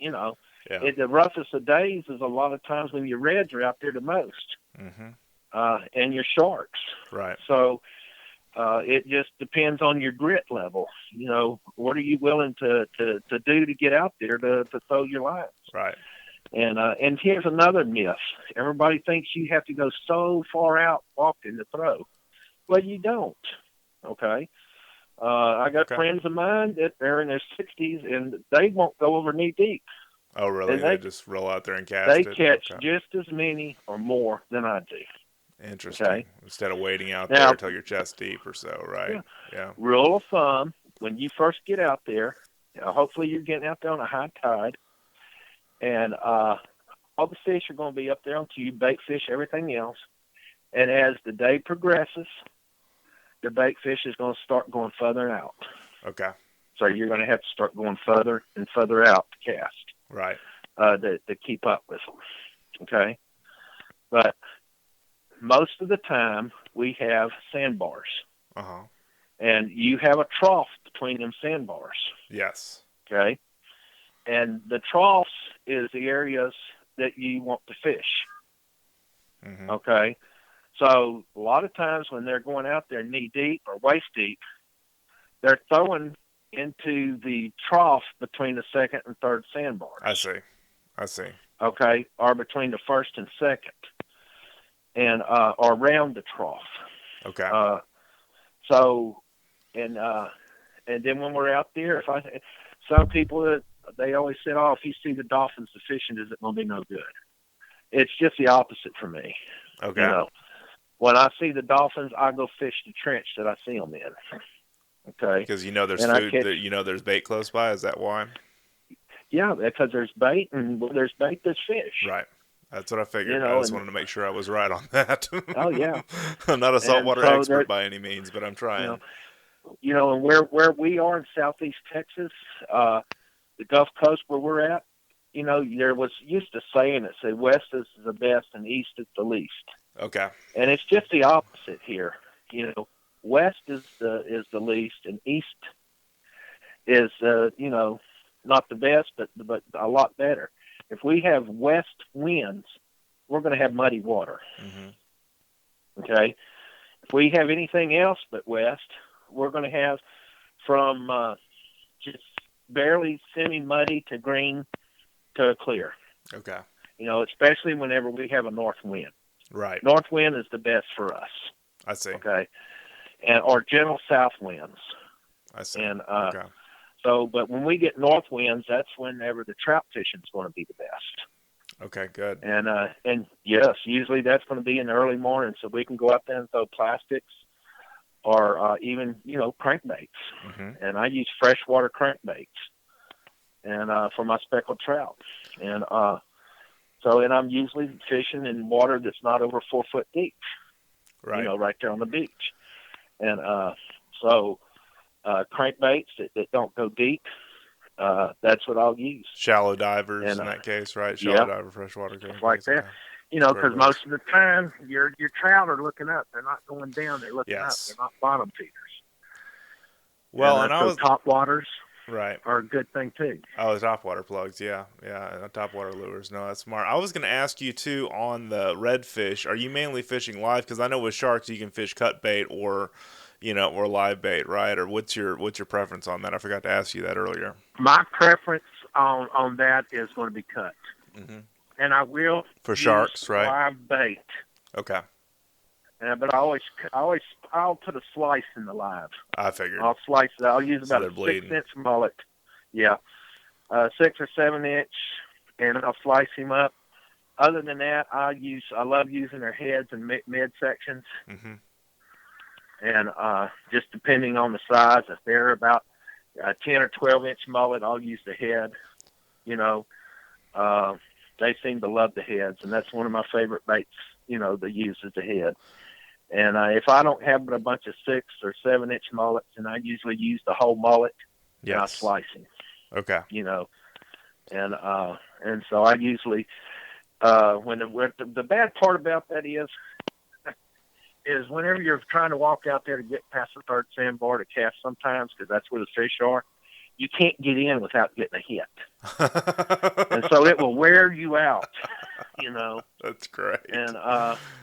The roughest of days is a lot of times when your reds are out there the most, and your sharks. Right. So it just depends on your grit level. What are you willing to do to get out there to throw your lines? Right. And here's another myth. Everybody thinks you have to go so far out walking to throw. Well, you don't. Okay. I got friends of mine that are in their 60s, and they won't go over knee deep. Oh, really? They just roll out there and cast they it? They catch just as many or more than I do. Interesting. Okay? Instead of waiting out there until you're chest deep or so, right? Yeah. Rule of thumb, when you first get out there, hopefully you're getting out there on a high tide, and all the fish are going to be up there until you bait fish everything else. And as the day progresses, the bait fish is going to start going further out. Okay. So you're going to have to start going further and further out to cast. Right. To keep up with them. Okay. But most of the time we have sandbars. And you have a trough between them sandbars. Yes. Okay. And the troughs is the areas that you want to fish. Okay. So a lot of times when they're going out there knee deep or waist deep, they're throwing into the trough between the second and third sandbars. I see. Okay, or between the first and second, and or around the trough. Okay. And then when we're out there, some people they always said, "Oh, if you see the dolphins, the fishing isn't going to be no good." It's just the opposite for me. Okay. When I see the dolphins, I go fish the trench that I see them in. Okay. Because there's food, there's bait close by. Is that why? Yeah, because there's bait, and when there's bait, there's fish. Right. That's what I figured. I just wanted to make sure I was right on that. Oh, yeah. I'm not a saltwater expert by any means, but I'm trying. And where we are in southeast Texas, the Gulf Coast where we're at, there was used to saying that said west is the best and east is the least. Okay. And it's just the opposite here. West is the least, and east is not the best, but a lot better. If we have west winds, we're going to have muddy water. Okay. If we have anything else but west, we're going to have from just barely semi-muddy to green to clear. Okay. Especially whenever we have a north wind. Right. North wind is the best for us. I see. Okay. or gentle south winds. I see. And Okay. so, but when we get north winds, that's whenever the trout fishing is going to be the best. Okay, good. And yes, usually that's going to be in the early morning, so we can go out there and throw plastics or even crankbaits. Mm-hmm. And I use freshwater crankbaits and for my speckled trout. And and I'm usually fishing in water that's not over 4 foot deep. Right. Right there on the beach. And crankbaits that don't go deep, that's what I'll use. Shallow divers in that case, right? Shallow diver, freshwater crankbaits. Like that. Okay. Because most of the time your trout are looking up. They're not going down. They're looking up. They're not bottom feeders. Well, and I was top waters. Right. Are a good thing too. Oh, the topwater plugs, yeah, topwater lures. No, that's smart. I was going to ask you too on the redfish. Are you mainly fishing live? Because I know with sharks you can fish cut bait or live bait, right? Or what's your preference on that? I forgot to ask you that earlier. My preference on that is going to be cut, and I will for sharks, right? Live bait. Okay. But I'll put a slice in the live. I figured. I'll slice it. I'll use about a 6-inch mullet. Yeah. 6 or 7 inch, and I'll slice him up. Other than that, I love using their heads and mid sections. Mm-hmm. And just depending on the size, if they're about 10 or 12 inch mullet, I'll use the head. They seem to love the heads, and that's one of my favorite baits, to use is the head. And if I don't have but a bunch of 6 or 7 inch mullets, and I usually use the whole mullet, and I slice him. Okay. And so I usually the bad part about that is whenever you're trying to walk out there to get past the third sandbar to cast sometimes, because that's where the fish are, you can't get in without getting a hit. And so it will wear you out, That's great. And,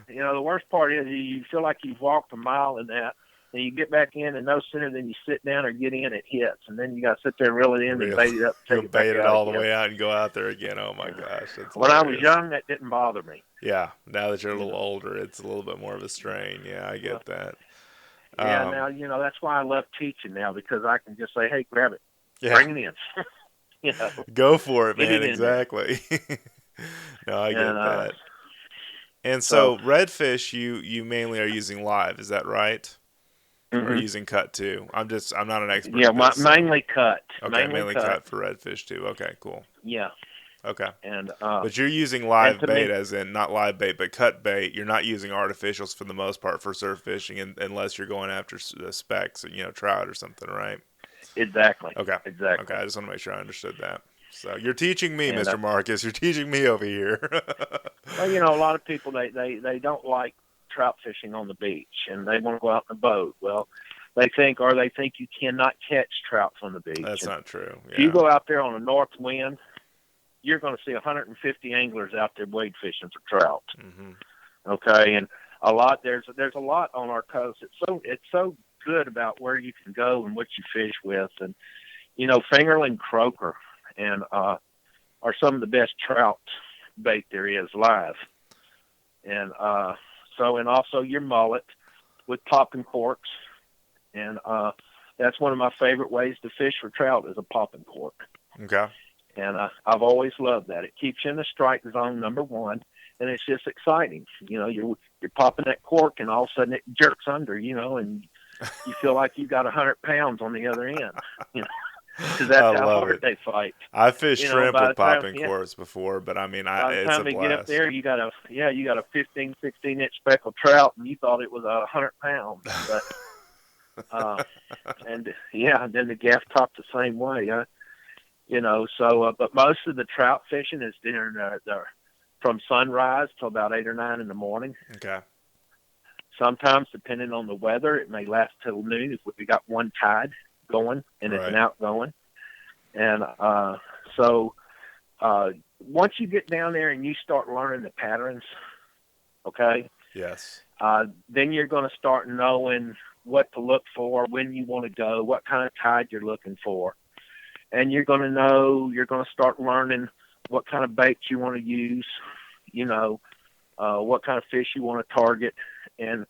the worst part is you feel like you've walked a mile in that, and you get back in, and no sooner than you sit down or get in, it hits. And then you got to sit there and reel it in and bait it up. You'll bait it all the way out and go out there again. Oh, my gosh. That's when I was young, that didn't bother me. Yeah. Now that you're a little older, it's a little bit more of a strain. Yeah, I get that. Yeah, now, that's why I love teaching now, because I can just say, hey, grab it. Yeah. Bring it in. Go for it, man. Exactly. No, I get that. And so redfish, you mainly are using live, is that right? Mm-hmm. Or using cut too? I'm not an expert. Yeah, mainly cut. Okay, mainly cut for redfish too. Okay, cool. Yeah. Okay. And but you're using live bait, as in not live bait, but cut bait. You're not using artificials for the most part for surf fishing, unless you're going after the specks, trout or something, right? Exactly. Okay. Exactly. Okay, I just want to make sure I understood that. So you're teaching me, Mr. Marcus. You're teaching me over here. Well, a lot of people they don't like trout fishing on the beach, and they want to go out in a boat. Well, they think you cannot catch trout from the beach. That's not true. Yeah. If you go out there on a north wind, you're going to see 150 anglers out there wade fishing for trout. Mm-hmm. Okay, and there's a lot on our coast. It's so good about where you can go and what you fish with, and fingerling croaker and are some of the best trout bait there is live, and and also your mullet with popping corks, and that's one of my favorite ways to fish for trout is a popping cork. Okay. And I've always loved that. It keeps you in the strike zone, number one, and it's just exciting. You're popping that cork, and all of a sudden it jerks under, and you feel like you got 100 pounds on the other end. Because that's how hard they fight. I fished shrimp with popping corks before, but I mean, by the it's time a they blast. get up there, you got a 15, 16 inch speckled trout, and you thought it was 100 pounds. But and then the gaff top the same way. But most of the trout fishing is during from sunrise till about 8 or 9 in the morning. Okay. Sometimes, depending on the weather, it may last till noon if we got one tide going and it's an outgoing. And once you get down there and you start learning the patterns, okay? Yes. Then you're going to start knowing what to look for, when you want to go, what kind of tide you're looking for. And you're going to start learning what kind of bait you want to use, what kind of fish you want to target. And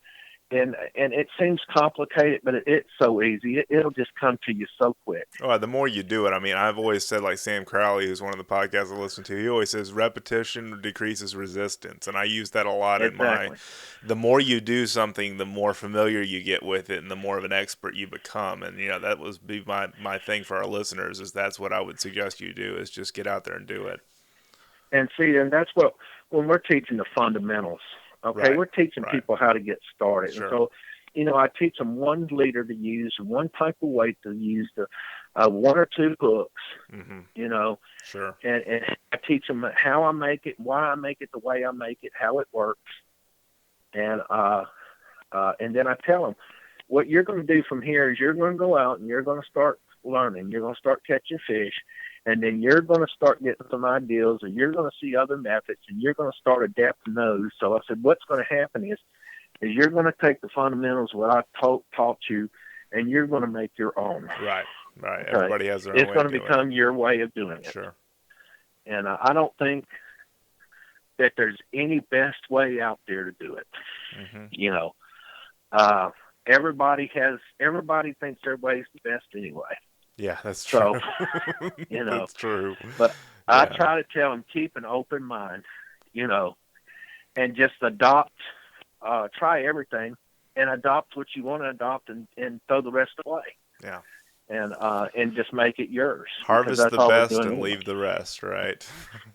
and it seems complicated, but it's so easy. It'll just come to you so quick. Oh, the more you do it, I mean, I've always said, like Sam Crowley, who's one of the podcasts I listen to, he always says repetition decreases resistance, and I use that a lot in my. Exactly. The more you do something, the more familiar you get with it, and the more of an expert you become. And that would be my thing for our listeners. Is that's what I would suggest you do, is just get out there and do it. And see, and that's what when we're teaching the fundamentals. Okay, Right. we're teaching people how to get started. Sure. And so, I teach them one leader to use, one type of weight to use, one or two hooks. Mm-hmm. Sure. And I teach them how I make it, why I make it the way I make it, how it works, and then I tell them what you're going to do from here is you're going to go out and you're going to start learning. You're going to start catching fish. And then you're going to start getting some ideas, and you're going to see other methods, and you're going to start adapting those. So I said, what's going to happen is you're going to take the fundamentals, what I taught you, and you're going to make your own. Right. Okay? Everybody has their own way. It's going to become your way of doing it. Sure. And I don't think that there's any best way out there to do it. Mm-hmm. Everybody thinks their way is the best anyway. Yeah, that's true. So, that's true. But I try to tell them, keep an open mind, and just adopt, try everything and adopt what you want to adopt and throw the rest away. Yeah. And just make it yours. Harvest the best and leave the rest, right?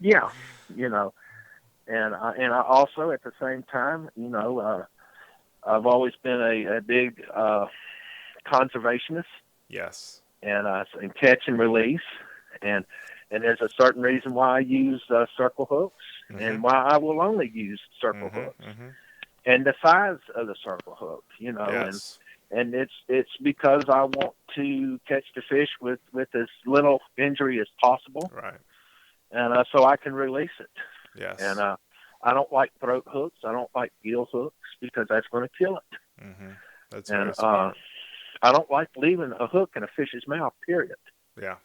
Yeah. And I also, at the same time, I've always been a big conservationist. Yes. And catch and release, and there's a certain reason why I use circle hooks, mm-hmm. and why I will only use circle mm-hmm. hooks, mm-hmm. and the size of the circle hook, yes. and it's because I want to catch the fish with as little injury as possible, right? And so I can release it. Yes. And I don't like throat hooks. I don't like gill hooks because that's going to kill it. Mm-hmm. That's and I don't like leaving a hook in a fish's mouth, period. Yeah.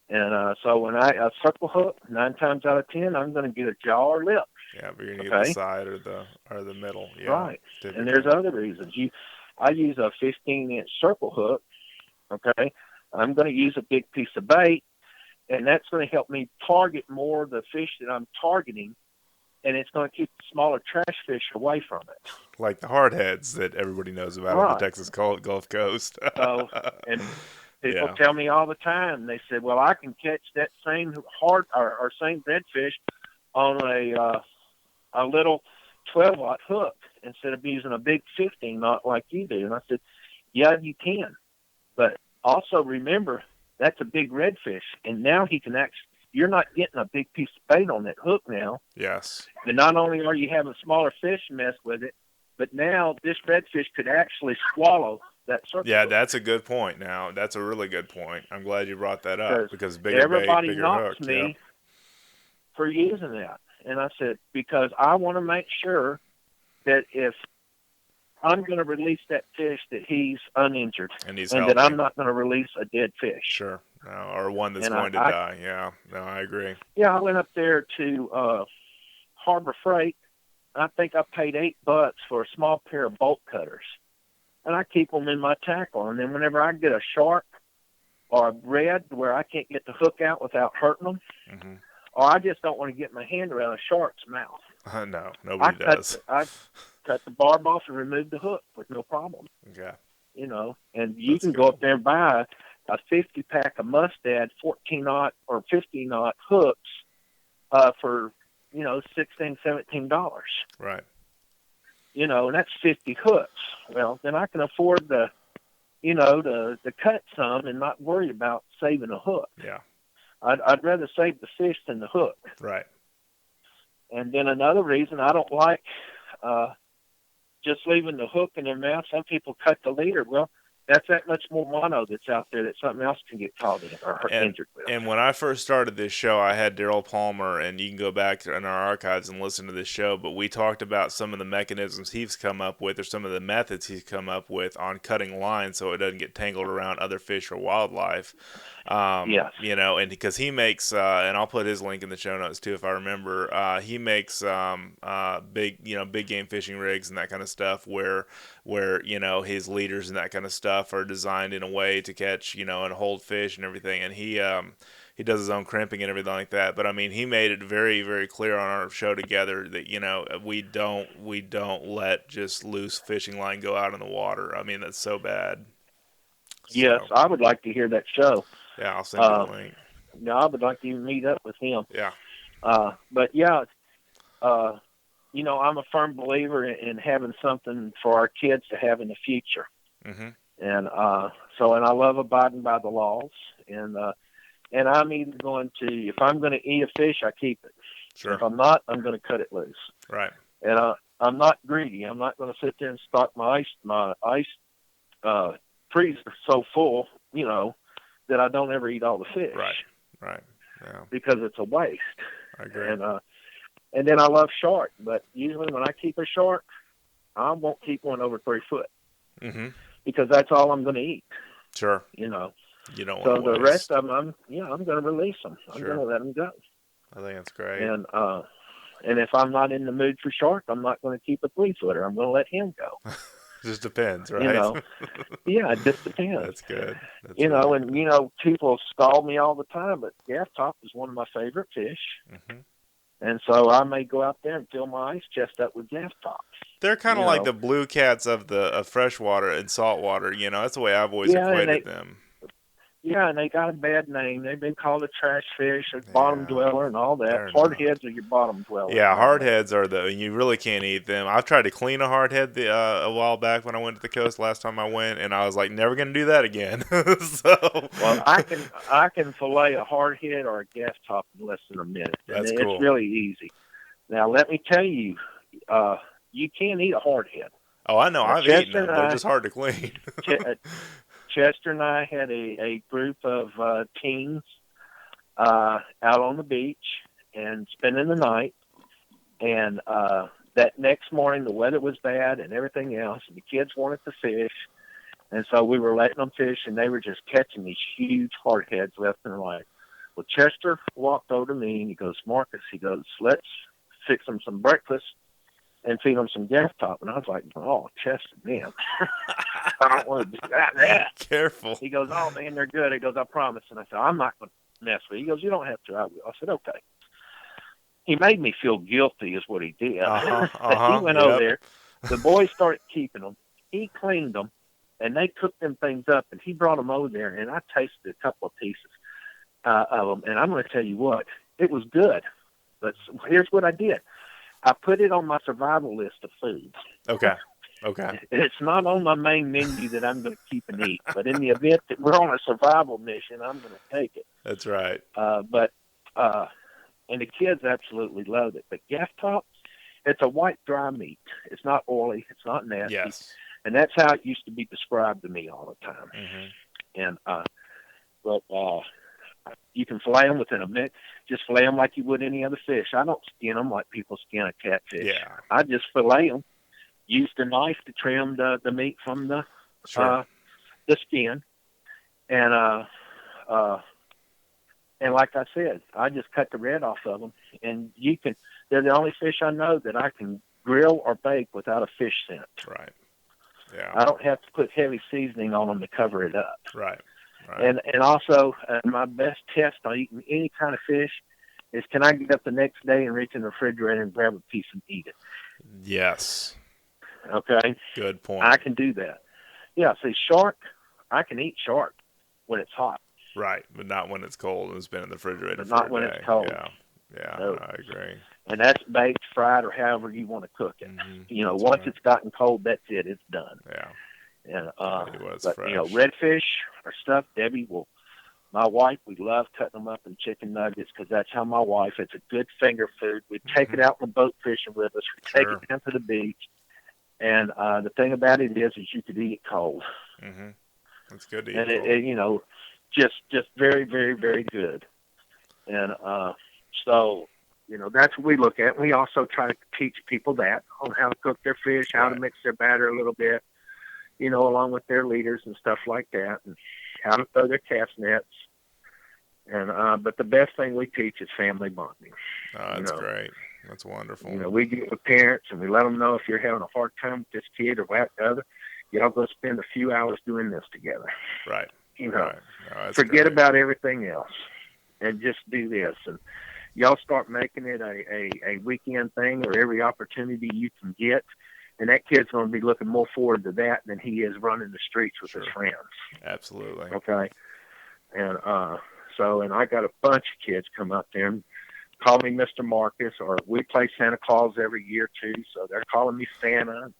And so when I circle hook, 9 times out of 10, I'm going to get a jaw or lip. Yeah, but you're going to get the side or the middle. Yeah, right. typically. And there's other reasons. I use a 15-inch circle hook, okay? I'm going to use a big piece of bait, and that's going to help me target more of the fish that I'm targeting, and it's going to keep the smaller trash fish away from it. Like the hardheads that everybody knows about on the Texas Gulf Coast. So, and people tell me all the time, they said, well, I can catch that same or same redfish on a little 12-aught hook instead of using a big 15-aught like you do. And I said, yeah, you can. But also remember, that's a big redfish, and now he can actually, you're not getting a big piece of bait on that hook now. Yes. And not only are you having smaller fish mess with it, but now this redfish could actually swallow that circle. Yeah, that's a good point. Now, that's a really good point. I'm glad you brought that up because bigger everybody bait, bigger knocks hook. me for using that. And I said, because I want to make sure that if I'm going to release that fish, that he's uninjured, and that I'm not going to release a dead fish. Sure. No, or one that's going to die. Yeah. No, I agree. Yeah, I went up there to Harbor Freight. I think I paid $8 for a small pair of bolt cutters, and I keep them in my tackle. And then whenever I get a shark or a red where I can't get the hook out without hurting them, mm-hmm. or I just don't want to get my hand around a shark's mouth. No, nobody does. I cut the barb off and remove the hook with no problem. Yeah. And you can go up there and buy a 50-pack of Mustad 14-aught or 15-aught hooks for, $16, $17. Right. And that's 50 hooks. Well, then I can afford to cut some and not worry about saving a hook. Yeah. I'd rather save the fish than the hook. Right. And then another reason I don't like just leaving the hook in their mouth. Some people cut the leader. Well, that's that much more mono that's out there that something else can get caught in or injured with. And when I first started this show, I had Daryl Palmer, and you can go back in our archives and listen to this show, but we talked about some of the mechanisms he's come up with or some of the methods he's come up with on cutting lines so it doesn't get tangled around other fish or wildlife. Yes. And because he makes, and I'll put his link in the show notes too if I remember, he makes big game fishing rigs and that kind of stuff where where, you know, his leaders and that kind of stuff are designed in a way to catch, you know, and hold fish and everything. And he does his own crimping and everything like that. But I mean, he made it very, very clear on our show together that, you know, we don't let just loose fishing line go out in the water. I mean, that's so bad. Yes, I would like to hear that show. Yeah, I'll send you the link. No, I would like to meet up with him. Yeah. But yeah, you know, I'm a firm believer in having something for our kids to have in the future. Mm-hmm. And and I love abiding by the laws. And I'm either going to, if I'm going to eat a fish, I keep it. Sure. If I'm not, I'm going to cut it loose. Right. And I'm not greedy. I'm not going to sit there and stock my ice freezer so full, you know, that I don't ever eat all the fish. Right. Right. Yeah. Because it's a waste. I agree. And then I love shark, but usually when I keep a shark, I won't keep one over 3 foot. Mm-hmm. Because that's all I'm going to eat. Sure. You know. You don't so want to the waste. rest of them, I'm going to release them. I'm Sure. going to let them go. I think that's great. And if I'm not in the mood for shark, I'm not going to keep a 3-footer. I'm going to let him go. Just depends, right? You know, yeah, it just depends. That's good. That's you know, really and you know, people stall me all the time, but gaff top is one of my favorite fish. Mm-hmm. And so I may go out there and fill my ice chest up with gaff tops. They're kind of like the blue cats of freshwater and saltwater. You know, that's the way I've always equated them. Yeah, and they got a bad name. They've been called a trash fish, a bottom dweller, and all that. Hardheads are your bottom dwellers. Yeah, hardheads are you really can't eat them. I've tried to clean a hardhead a while back when I went to the coast last time I went, and I was like, never going to do that again. Well, I can fillet a hardhead or a gaff top in less than a minute. That's cool. It's really easy. Now, let me tell you, you can eat a hardhead. Oh, I know. I've eaten them. They're just hard to clean. Chester and I had a group of teens out on the beach and spending the night. And that next morning, the weather was bad and everything else. And the kids wanted to fish. And so we were letting them fish, and they were just catching these huge hardheads left and right. Well, Chester walked over to me, and he goes, Marcus, he goes, let's fix them some breakfast and feed them some gaff top. And I was like, oh, Chester, man, I don't want to do that. Careful. He goes, oh, man, they're good. He goes, I promise. And I said, I'm not going to mess with you. He goes, you don't have to. I will. I said, okay. He made me feel guilty is what he did. He went over there. The boys started keeping them. He cleaned them, and they cooked them things up, and he brought them over there, and I tasted a couple of pieces of them. And I'm going to tell you what, it was good. But here's what I did. I put it on my survival list of foods. Okay. It's not on my main menu that I'm going to keep and eat, but in the event that we're on a survival mission, I'm going to take it. That's right. And the kids absolutely loved it. But gaff top, it's a white dry meat. It's not oily. It's not nasty. Yes. And that's how it used to be described to me all the time. Mm-hmm. And you can fillet them within a minute. Just fillet them like you would any other fish. I don't skin them like people skin a catfish. Yeah. I just fillet them. Use the knife to trim the meat from the skin. And like I said, I just cut the red off of them. And they're the only fish I know that I can grill or bake without a fish scent. Right. Yeah. I don't have to put heavy seasoning on them to cover it up. Right. And also, my best test on eating any kind of fish is, can I get up the next day and reach in the refrigerator and grab a piece and eat it? Yes. Okay? Good point. I can do that. Yeah, see, shark, I can eat shark when it's hot. Right, but not when it's cold and it's been in the refrigerator but for not a when day. It's cold. Yeah, no. I agree. And that's baked, fried, or however you want to cook it. Mm-hmm. Once it's gotten cold, that's it. It's done. Yeah. And but fresh. Redfish or stuff, Debbie my wife, we love cutting them up in chicken nuggets because that's how my wife, it's a good finger food. We take it out on the boat fishing with us. We take it down to the beach. And the thing about it is you could eat it cold. Mm-hmm. It's good to eat and cold. Just very, very, very good. And so, that's what we look at. We also try to teach people that on how to cook their fish, how to mix their batter a little bit, along with their leaders and stuff like that, and how to throw their cast nets. And but the best thing we teach is family bonding. Oh, that's great. That's wonderful. You know, we get with parents and we let them know if you're having a hard time with this kid or what the other, y'all go spend a few hours doing this together. Right. You know, right. No, forget great. about everything else and just do this. And y'all start making it a weekend thing or every opportunity you can get. And that kid's going to be looking more forward to that than he is running the streets with his friends. Absolutely. Okay. And and I got a bunch of kids come up there and call me Mr. Marcus, or we play Santa Claus every year too. So they're calling me Santa.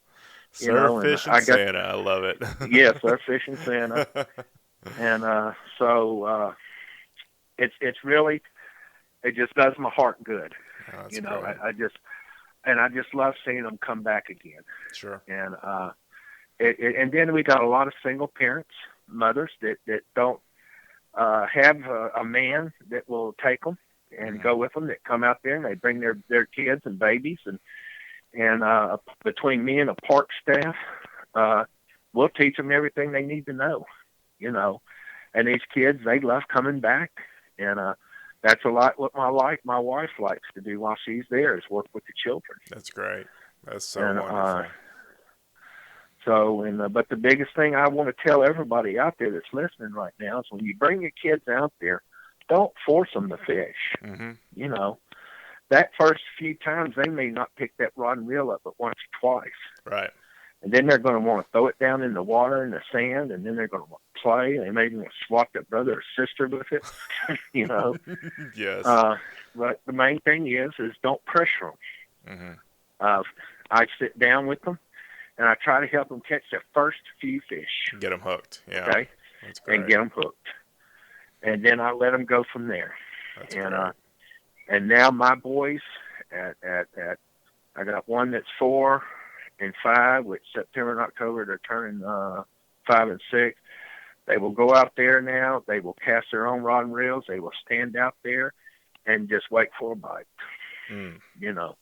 Surf, fish, and Santa. I love it. Yes, surf, fish, and Santa. And it's really, it just does my heart good. Oh, you know, great. I just love seeing them come back again. Sure. And and then we got a lot of single parents, mothers that don't have a man that will take them and go with them, that come out there and they bring their kids and babies, and between me and the park staff, we'll teach them everything they need to know, you know. And these kids, they love coming back, and that's a lot what my wife likes to do while she's there, is work with the children. That's great. That's so wonderful. But the biggest thing I want to tell everybody out there that's listening right now is, when you bring your kids out there, don't force them to fish. Mm-hmm. You know, that first few times they may not pick that rod and reel up but once or twice. Right. And then they're going to want to throw it down in the water and the sand, and then they're going to want to play. They may want to swap their brother or sister with it, you know. Yes. But the main thing is don't pressure them. Mm-hmm. I sit down with them, and I try to help them catch their first few fish. Get them hooked. Yeah. Okay. That's great. And get them hooked. And then I let them go from there. That's great. And now my boys, I got one that's 4 and 5, which September and October they're turning 5 and 6. They will go out there now. They will cast their own rod and reels. They will stand out there and just wait for a bite. You know,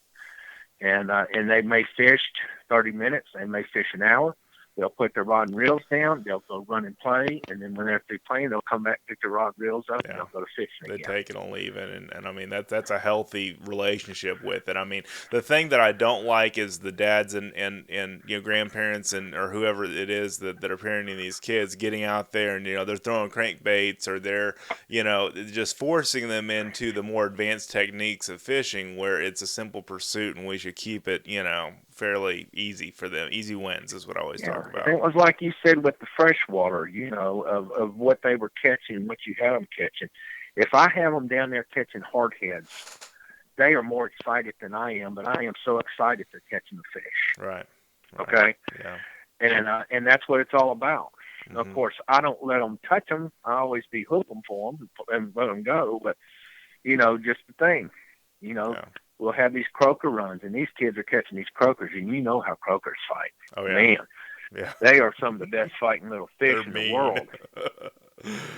and they may fish 30 minutes. They may fish an hour. They'll put their rod and reels down. They'll go run and play, and then when they're through playing, they'll come back, pick their rod and reels up, and they'll go to fishing again. They take it and leave it, and I mean that's a healthy relationship with it. I mean, the thing that I don't like is the dads and you know, grandparents or whoever it is that are parenting these kids getting out there and, you know, they're throwing crankbaits, or they're, you know, just forcing them into the more advanced techniques of fishing, where it's a simple pursuit and we should keep it, you know, fairly easy for them. Easy wins is what I always talk about. It was like you said with the freshwater, you know, of what they were catching, what you had them catching. If I have them down there catching hardheads, they are more excited than I am, but I am so excited they're catching the fish. Right. Okay? Yeah. And that's what it's all about. Mm-hmm. Of course, I don't let them touch them. I always hook them for them and let them go. But, you know, just the thing, you know, we'll have these croaker runs, and these kids are catching these croakers, and you know how croakers fight. Oh, yeah. Man, yeah. They are some of the best fighting little fish in the world.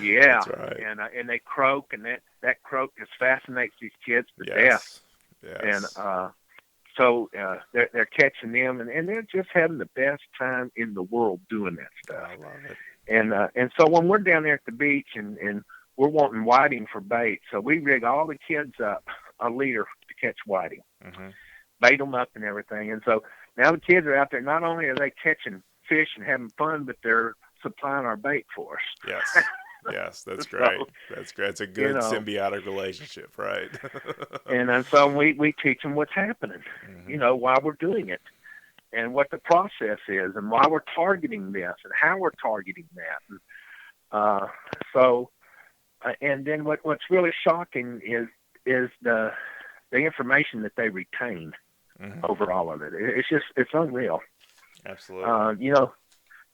Yeah, that's right. And they croak, and that croak just fascinates these kids to death. Yes. And so they're catching them, and they're just having the best time in the world doing that stuff. I love it. And so when we're down there at the beach and we're wanting whiting for bait, so we rig all the kids up a leader to catch whiting, bait them up and everything. And so now the kids are out there. Not only are they catching fish and having fun, but they're supplying our bait for us. Yes. Yes, that's great. So, that's great. It's a good symbiotic relationship, right? And so we teach them what's happening, you know, while we're doing it, and what the process is, and why we're targeting this, and how we're targeting that. And then what's really shocking is the information that they retain over all of it. It's unreal. Absolutely. You know,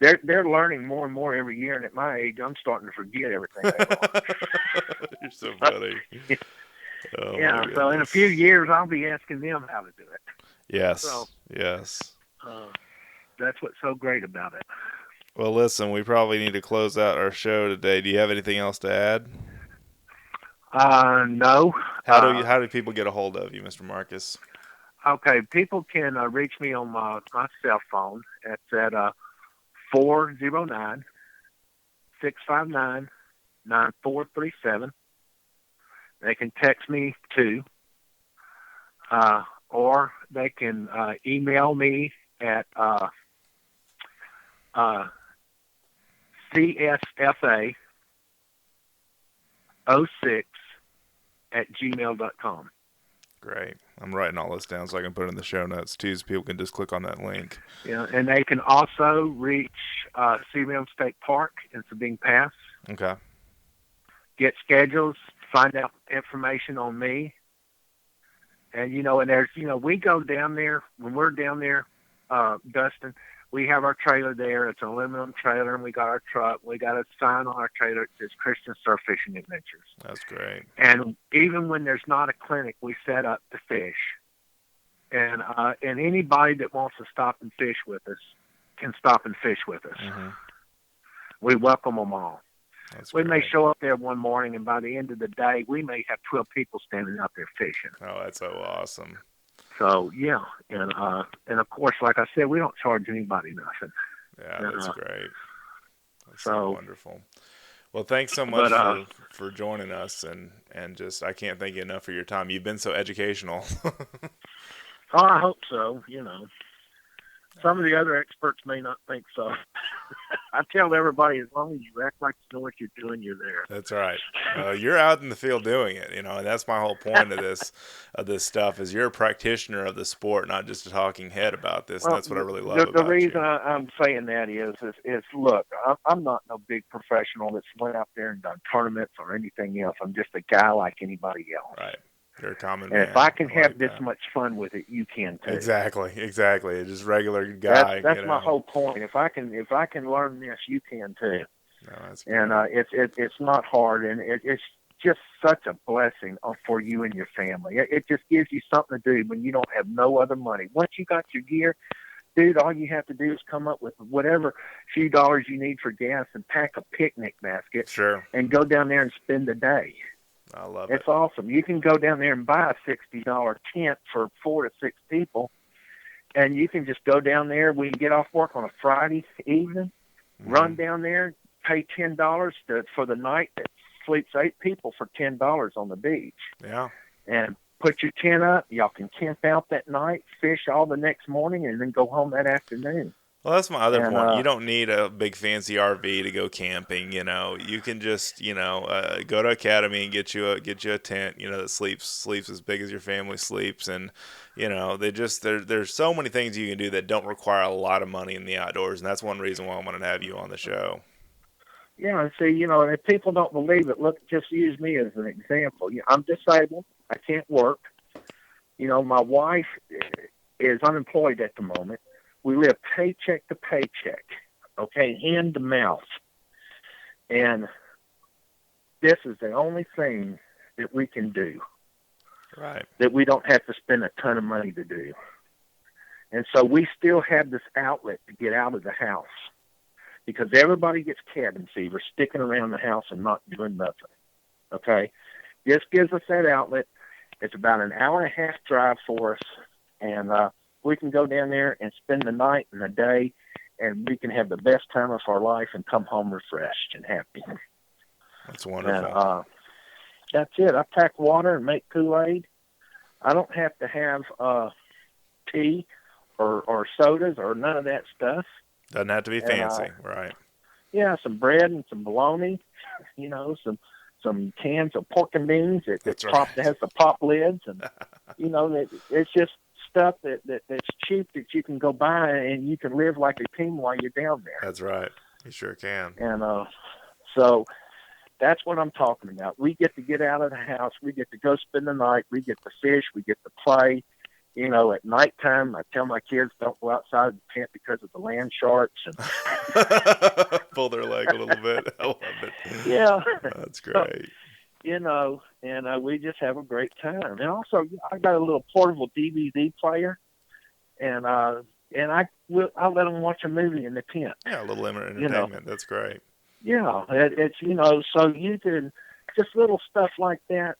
they're learning more and more every year, and at my age, I'm starting to forget everything they learned. You're so funny. Oh, yeah. So in a few years, I'll be asking them how to do it. Yes. So, yes. That's what's so great about it. Well, listen, we probably need to close out our show today. Do you have anything else to add? No. How do people get a hold of you, Mr. Marcus? Okay, people can reach me on my cell phone. It's at 409-659-9437. They can text me too. or they can email me at csfa06@gmail.com. Great. I'm writing all this down so I can put it in the show notes too, so people can just click on that link. Yeah, and they can also reach CBM State Park in Sabine Pass. Okay. Get schedules, find out information on me. And, and there's, we go down there, when we're down there, Dustin, we have our trailer there. It's an aluminum trailer, and we got our truck. We got a sign on our trailer that says Christian Surf Fishing Adventures. That's great. And even when there's not a clinic, we set up to fish. And anybody that wants to stop and fish with us can stop and fish with us. Mm-hmm. We welcome them all. We may show up there one morning, and by the end of the day, we may have 12 people standing out there fishing. Oh, that's so awesome. So, yeah. And of course, like I said, we don't charge anybody nothing. Yeah, that's great. That's so wonderful. Well, thanks so much for joining us, and just, I can't thank you enough for your time. You've been so educational. Oh, I hope so, Some of the other experts may not think so. I tell everybody, as long as you act like you know what you're doing, you're there. That's right. You're out in the field doing it, and that's my whole point of this stuff is you're a practitioner of the sport, not just a talking head about this, and that's what I really love about the reason I'm saying that is look, I'm not no big professional that's went out there and done tournaments or anything else. I'm just a guy like anybody else. Right. You're a common man. And if I can have this much fun with it, you can too. Exactly. Just regular guy. That's my whole point. If I can learn this, you can too. No, that's great. And it's not hard, and it's just such a blessing for you and your family. It just gives you something to do when you don't have no other money. Once you got your gear, dude, all you have to do is come up with whatever few dollars you need for gas and pack a picnic basket. Sure. And go down there and spend the day. I love it. It's awesome. You can go down there and buy a $60 tent for 4 to 6 people, and you can just go down there. We get off work on a Friday evening, run down there, pay $10 for the night that sleeps 8 people for $10 on the beach. Yeah. And put your tent up. Y'all can camp out that night, fish all the next morning, and then go home that afternoon. Well, that's my other point. You don't need a big fancy RV to go camping. You can just go to Academy and get you a tent. That sleeps as big as your family sleeps, and there's so many things you can do that don't require a lot of money in the outdoors, and that's one reason why I wanted to have you on the show. Yeah, and see, if people don't believe it, look, just use me as an example. I'm disabled. I can't work. My wife is unemployed at the moment. We live paycheck to paycheck, okay, hand to mouth. And this is the only thing that we can do. Right. That we don't have to spend a ton of money to do. And so we still have this outlet to get out of the house. Because everybody gets cabin fever sticking around the house and not doing nothing. Okay? This gives us that outlet. It's about an hour and a half drive for us. And we can go down there and spend the night and the day, and we can have the best time of our life and come home refreshed and happy. That's wonderful. And, that's it. I pack water and make Kool-Aid. I don't have to have tea or sodas or none of that stuff. Doesn't have to be fancy, right? Yeah, some bread and some bologna, some cans of pork and beans that has the pop lids, and it's just stuff that's cheap that you can go buy and you can live like a king while you're down there. That's right. You sure can. And so that's what I'm talking about. We get to get out of the house. We get to go spend the night. We get to fish. We get to play. At nighttime, I tell my kids don't go outside the tent because of the land sharks. And pull their leg a little bit. I love it. Yeah. That's great. And we just have a great time. And also, I got a little portable DVD player, and I'll let them watch a movie in the tent. Yeah, a little entertainment. That's great. Yeah, it's so you can just little stuff like that,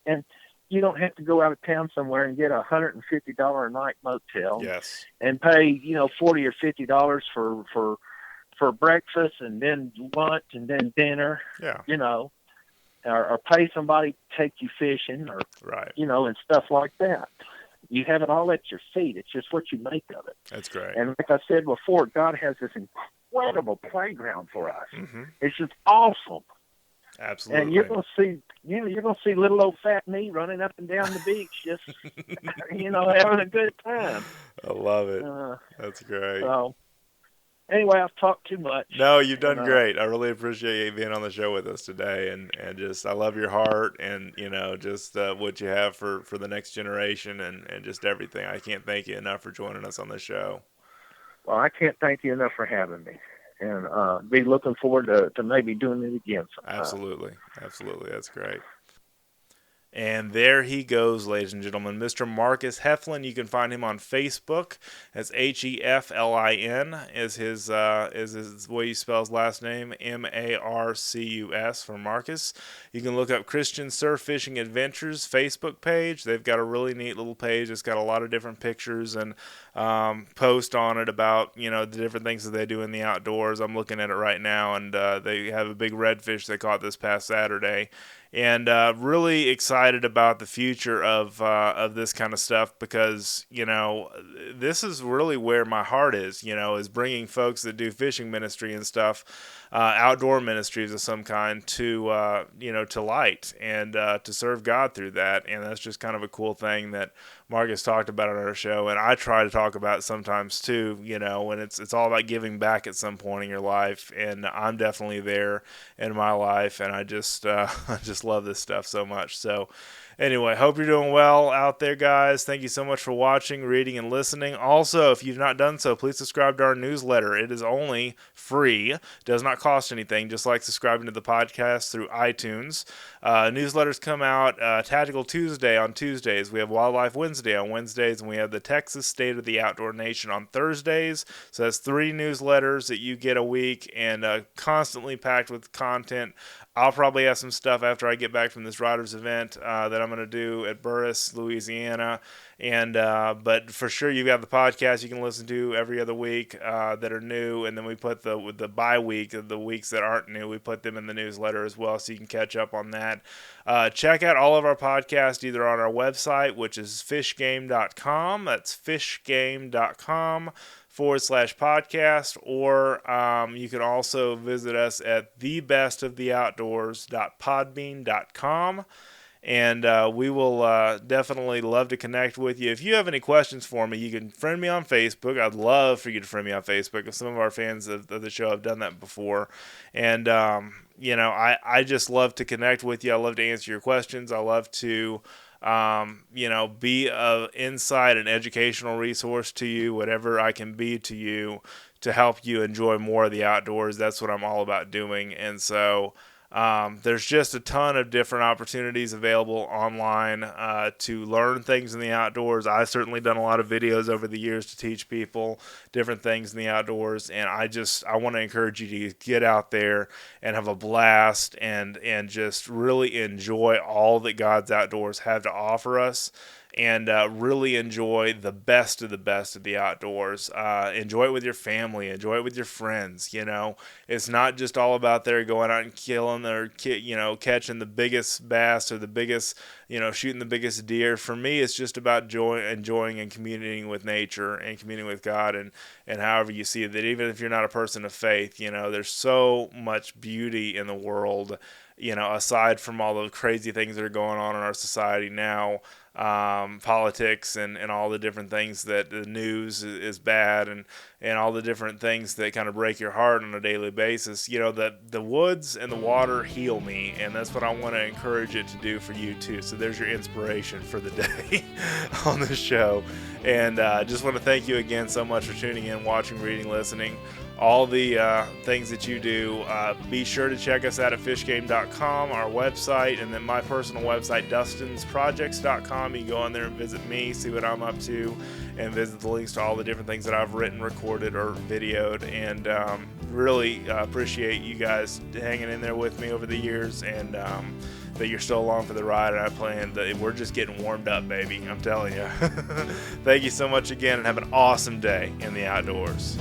and you don't have to go out of town somewhere and get $150 a night motel. Yes. And pay $40 or $50 for breakfast and then lunch and then dinner. Yeah. Or pay somebody to take you fishing or right. And stuff like that. You have it all at your feet. It's just what you make of it. That's great. And like I said before, God has this incredible playground for us. Mm-hmm. It's just awesome. Absolutely. And you're gonna see little old fat me running up and down the beach, just having a good time. I love it. That's great. So anyway, I've talked too much. No, you've done great. I really appreciate you being on the show with us today, and just I love your heart, and just what you have for the next generation, and just everything. I can't thank you enough for joining us on the show. Well, I can't thank you enough for having me, and be looking forward to maybe doing it again sometime. Absolutely, that's great. And there he goes, ladies and gentlemen, Mr. Marcus Heflin. You can find him on Facebook. That's Heflin is his way you spell his last name, Marcus for Marcus. You can look up Christian Surf Fishing Adventures Facebook page. They've got a really neat little page. It's got a lot of different pictures and post on it about the different things that they do in the outdoors. I'm looking at it right now, and they have a big redfish they caught this past Saturday. And really excited about the future of this kind of stuff, because this is really where my heart is bringing folks that do fishing ministry and stuff, outdoor ministries of some kind, to to light and to serve God through that. And that's just kind of a cool thing that Marcus talked about on our show, and I try to talk about sometimes too, when it's all about giving back at some point in your life, and I'm definitely there in my life, and I just love this stuff so much. So anyway, hope you're doing well out there, guys. Thank you so much for watching, reading, and listening. Also, if you've not done so, please subscribe to our newsletter. It is only free, does not cost anything, just like subscribing to the podcast through iTunes. Newsletters come out Tactical Tuesday on Tuesdays. We have Wildlife Wednesday on Wednesdays, and we have the Texas State of the Outdoor Nation on Thursdays. So that's 3 newsletters that you get a week, and constantly packed with content. I'll probably have some stuff after I get back from this Riders event that I'm going to do at Burris, Louisiana. And but for sure, you've got the podcast you can listen to every other week that are new, and then we put the bye week, the weeks that aren't new, we put them in the newsletter as well, so you can catch up on that. Check out all of our podcasts either on our website, which is fishgame.com. That's fishgame.com/podcast, or you can also visit us at thebestoftheoutdoors.podbean.com. And we will definitely love to connect with you. If you have any questions for me, you can friend me on Facebook. I'd love for you to friend me on Facebook. Some of our fans of the show have done that before. And, I just love to connect with you. I love to answer your questions. I love to, be an insight and educational resource to you, whatever I can be to you, to help you enjoy more of the outdoors. That's what I'm all about doing. And so there's just a ton of different opportunities available online to learn things in the outdoors. I've certainly done a lot of videos over the years to teach people different things in the outdoors, and I want to encourage you to get out there and have a blast and just really enjoy all that God's outdoors have to offer us. And really enjoy the best of the outdoors. Enjoy it with your family. Enjoy it with your friends. It's not just all about there going out and killing or catching the biggest bass or the biggest, shooting the biggest deer. For me, it's just about enjoying and communing with nature and communing with God, and however you see that. Even if you're not a person of faith, there's so much beauty in the world. Aside from all the crazy things that are going on in our society now. Politics and all the different things that the news is bad, and all the different things that kind of break your heart on a daily basis. That the woods and the water heal me, and that's what I want to encourage it to do for you too. So there's your inspiration for the day on the show. And just want to thank you again so much for tuning in, watching, reading, listening. All the things that you do. Be sure to check us out at fishgame.com, our website, and then my personal website, dustinsprojects.com. You can go on there and visit me, see what I'm up to, and visit the links to all the different things that I've written, recorded, or videoed. And really appreciate you guys hanging in there with me over the years, and that you're still along for the ride. And I plan that we're just getting warmed up, baby. I'm telling you. Thank you so much again, and have an awesome day in the outdoors.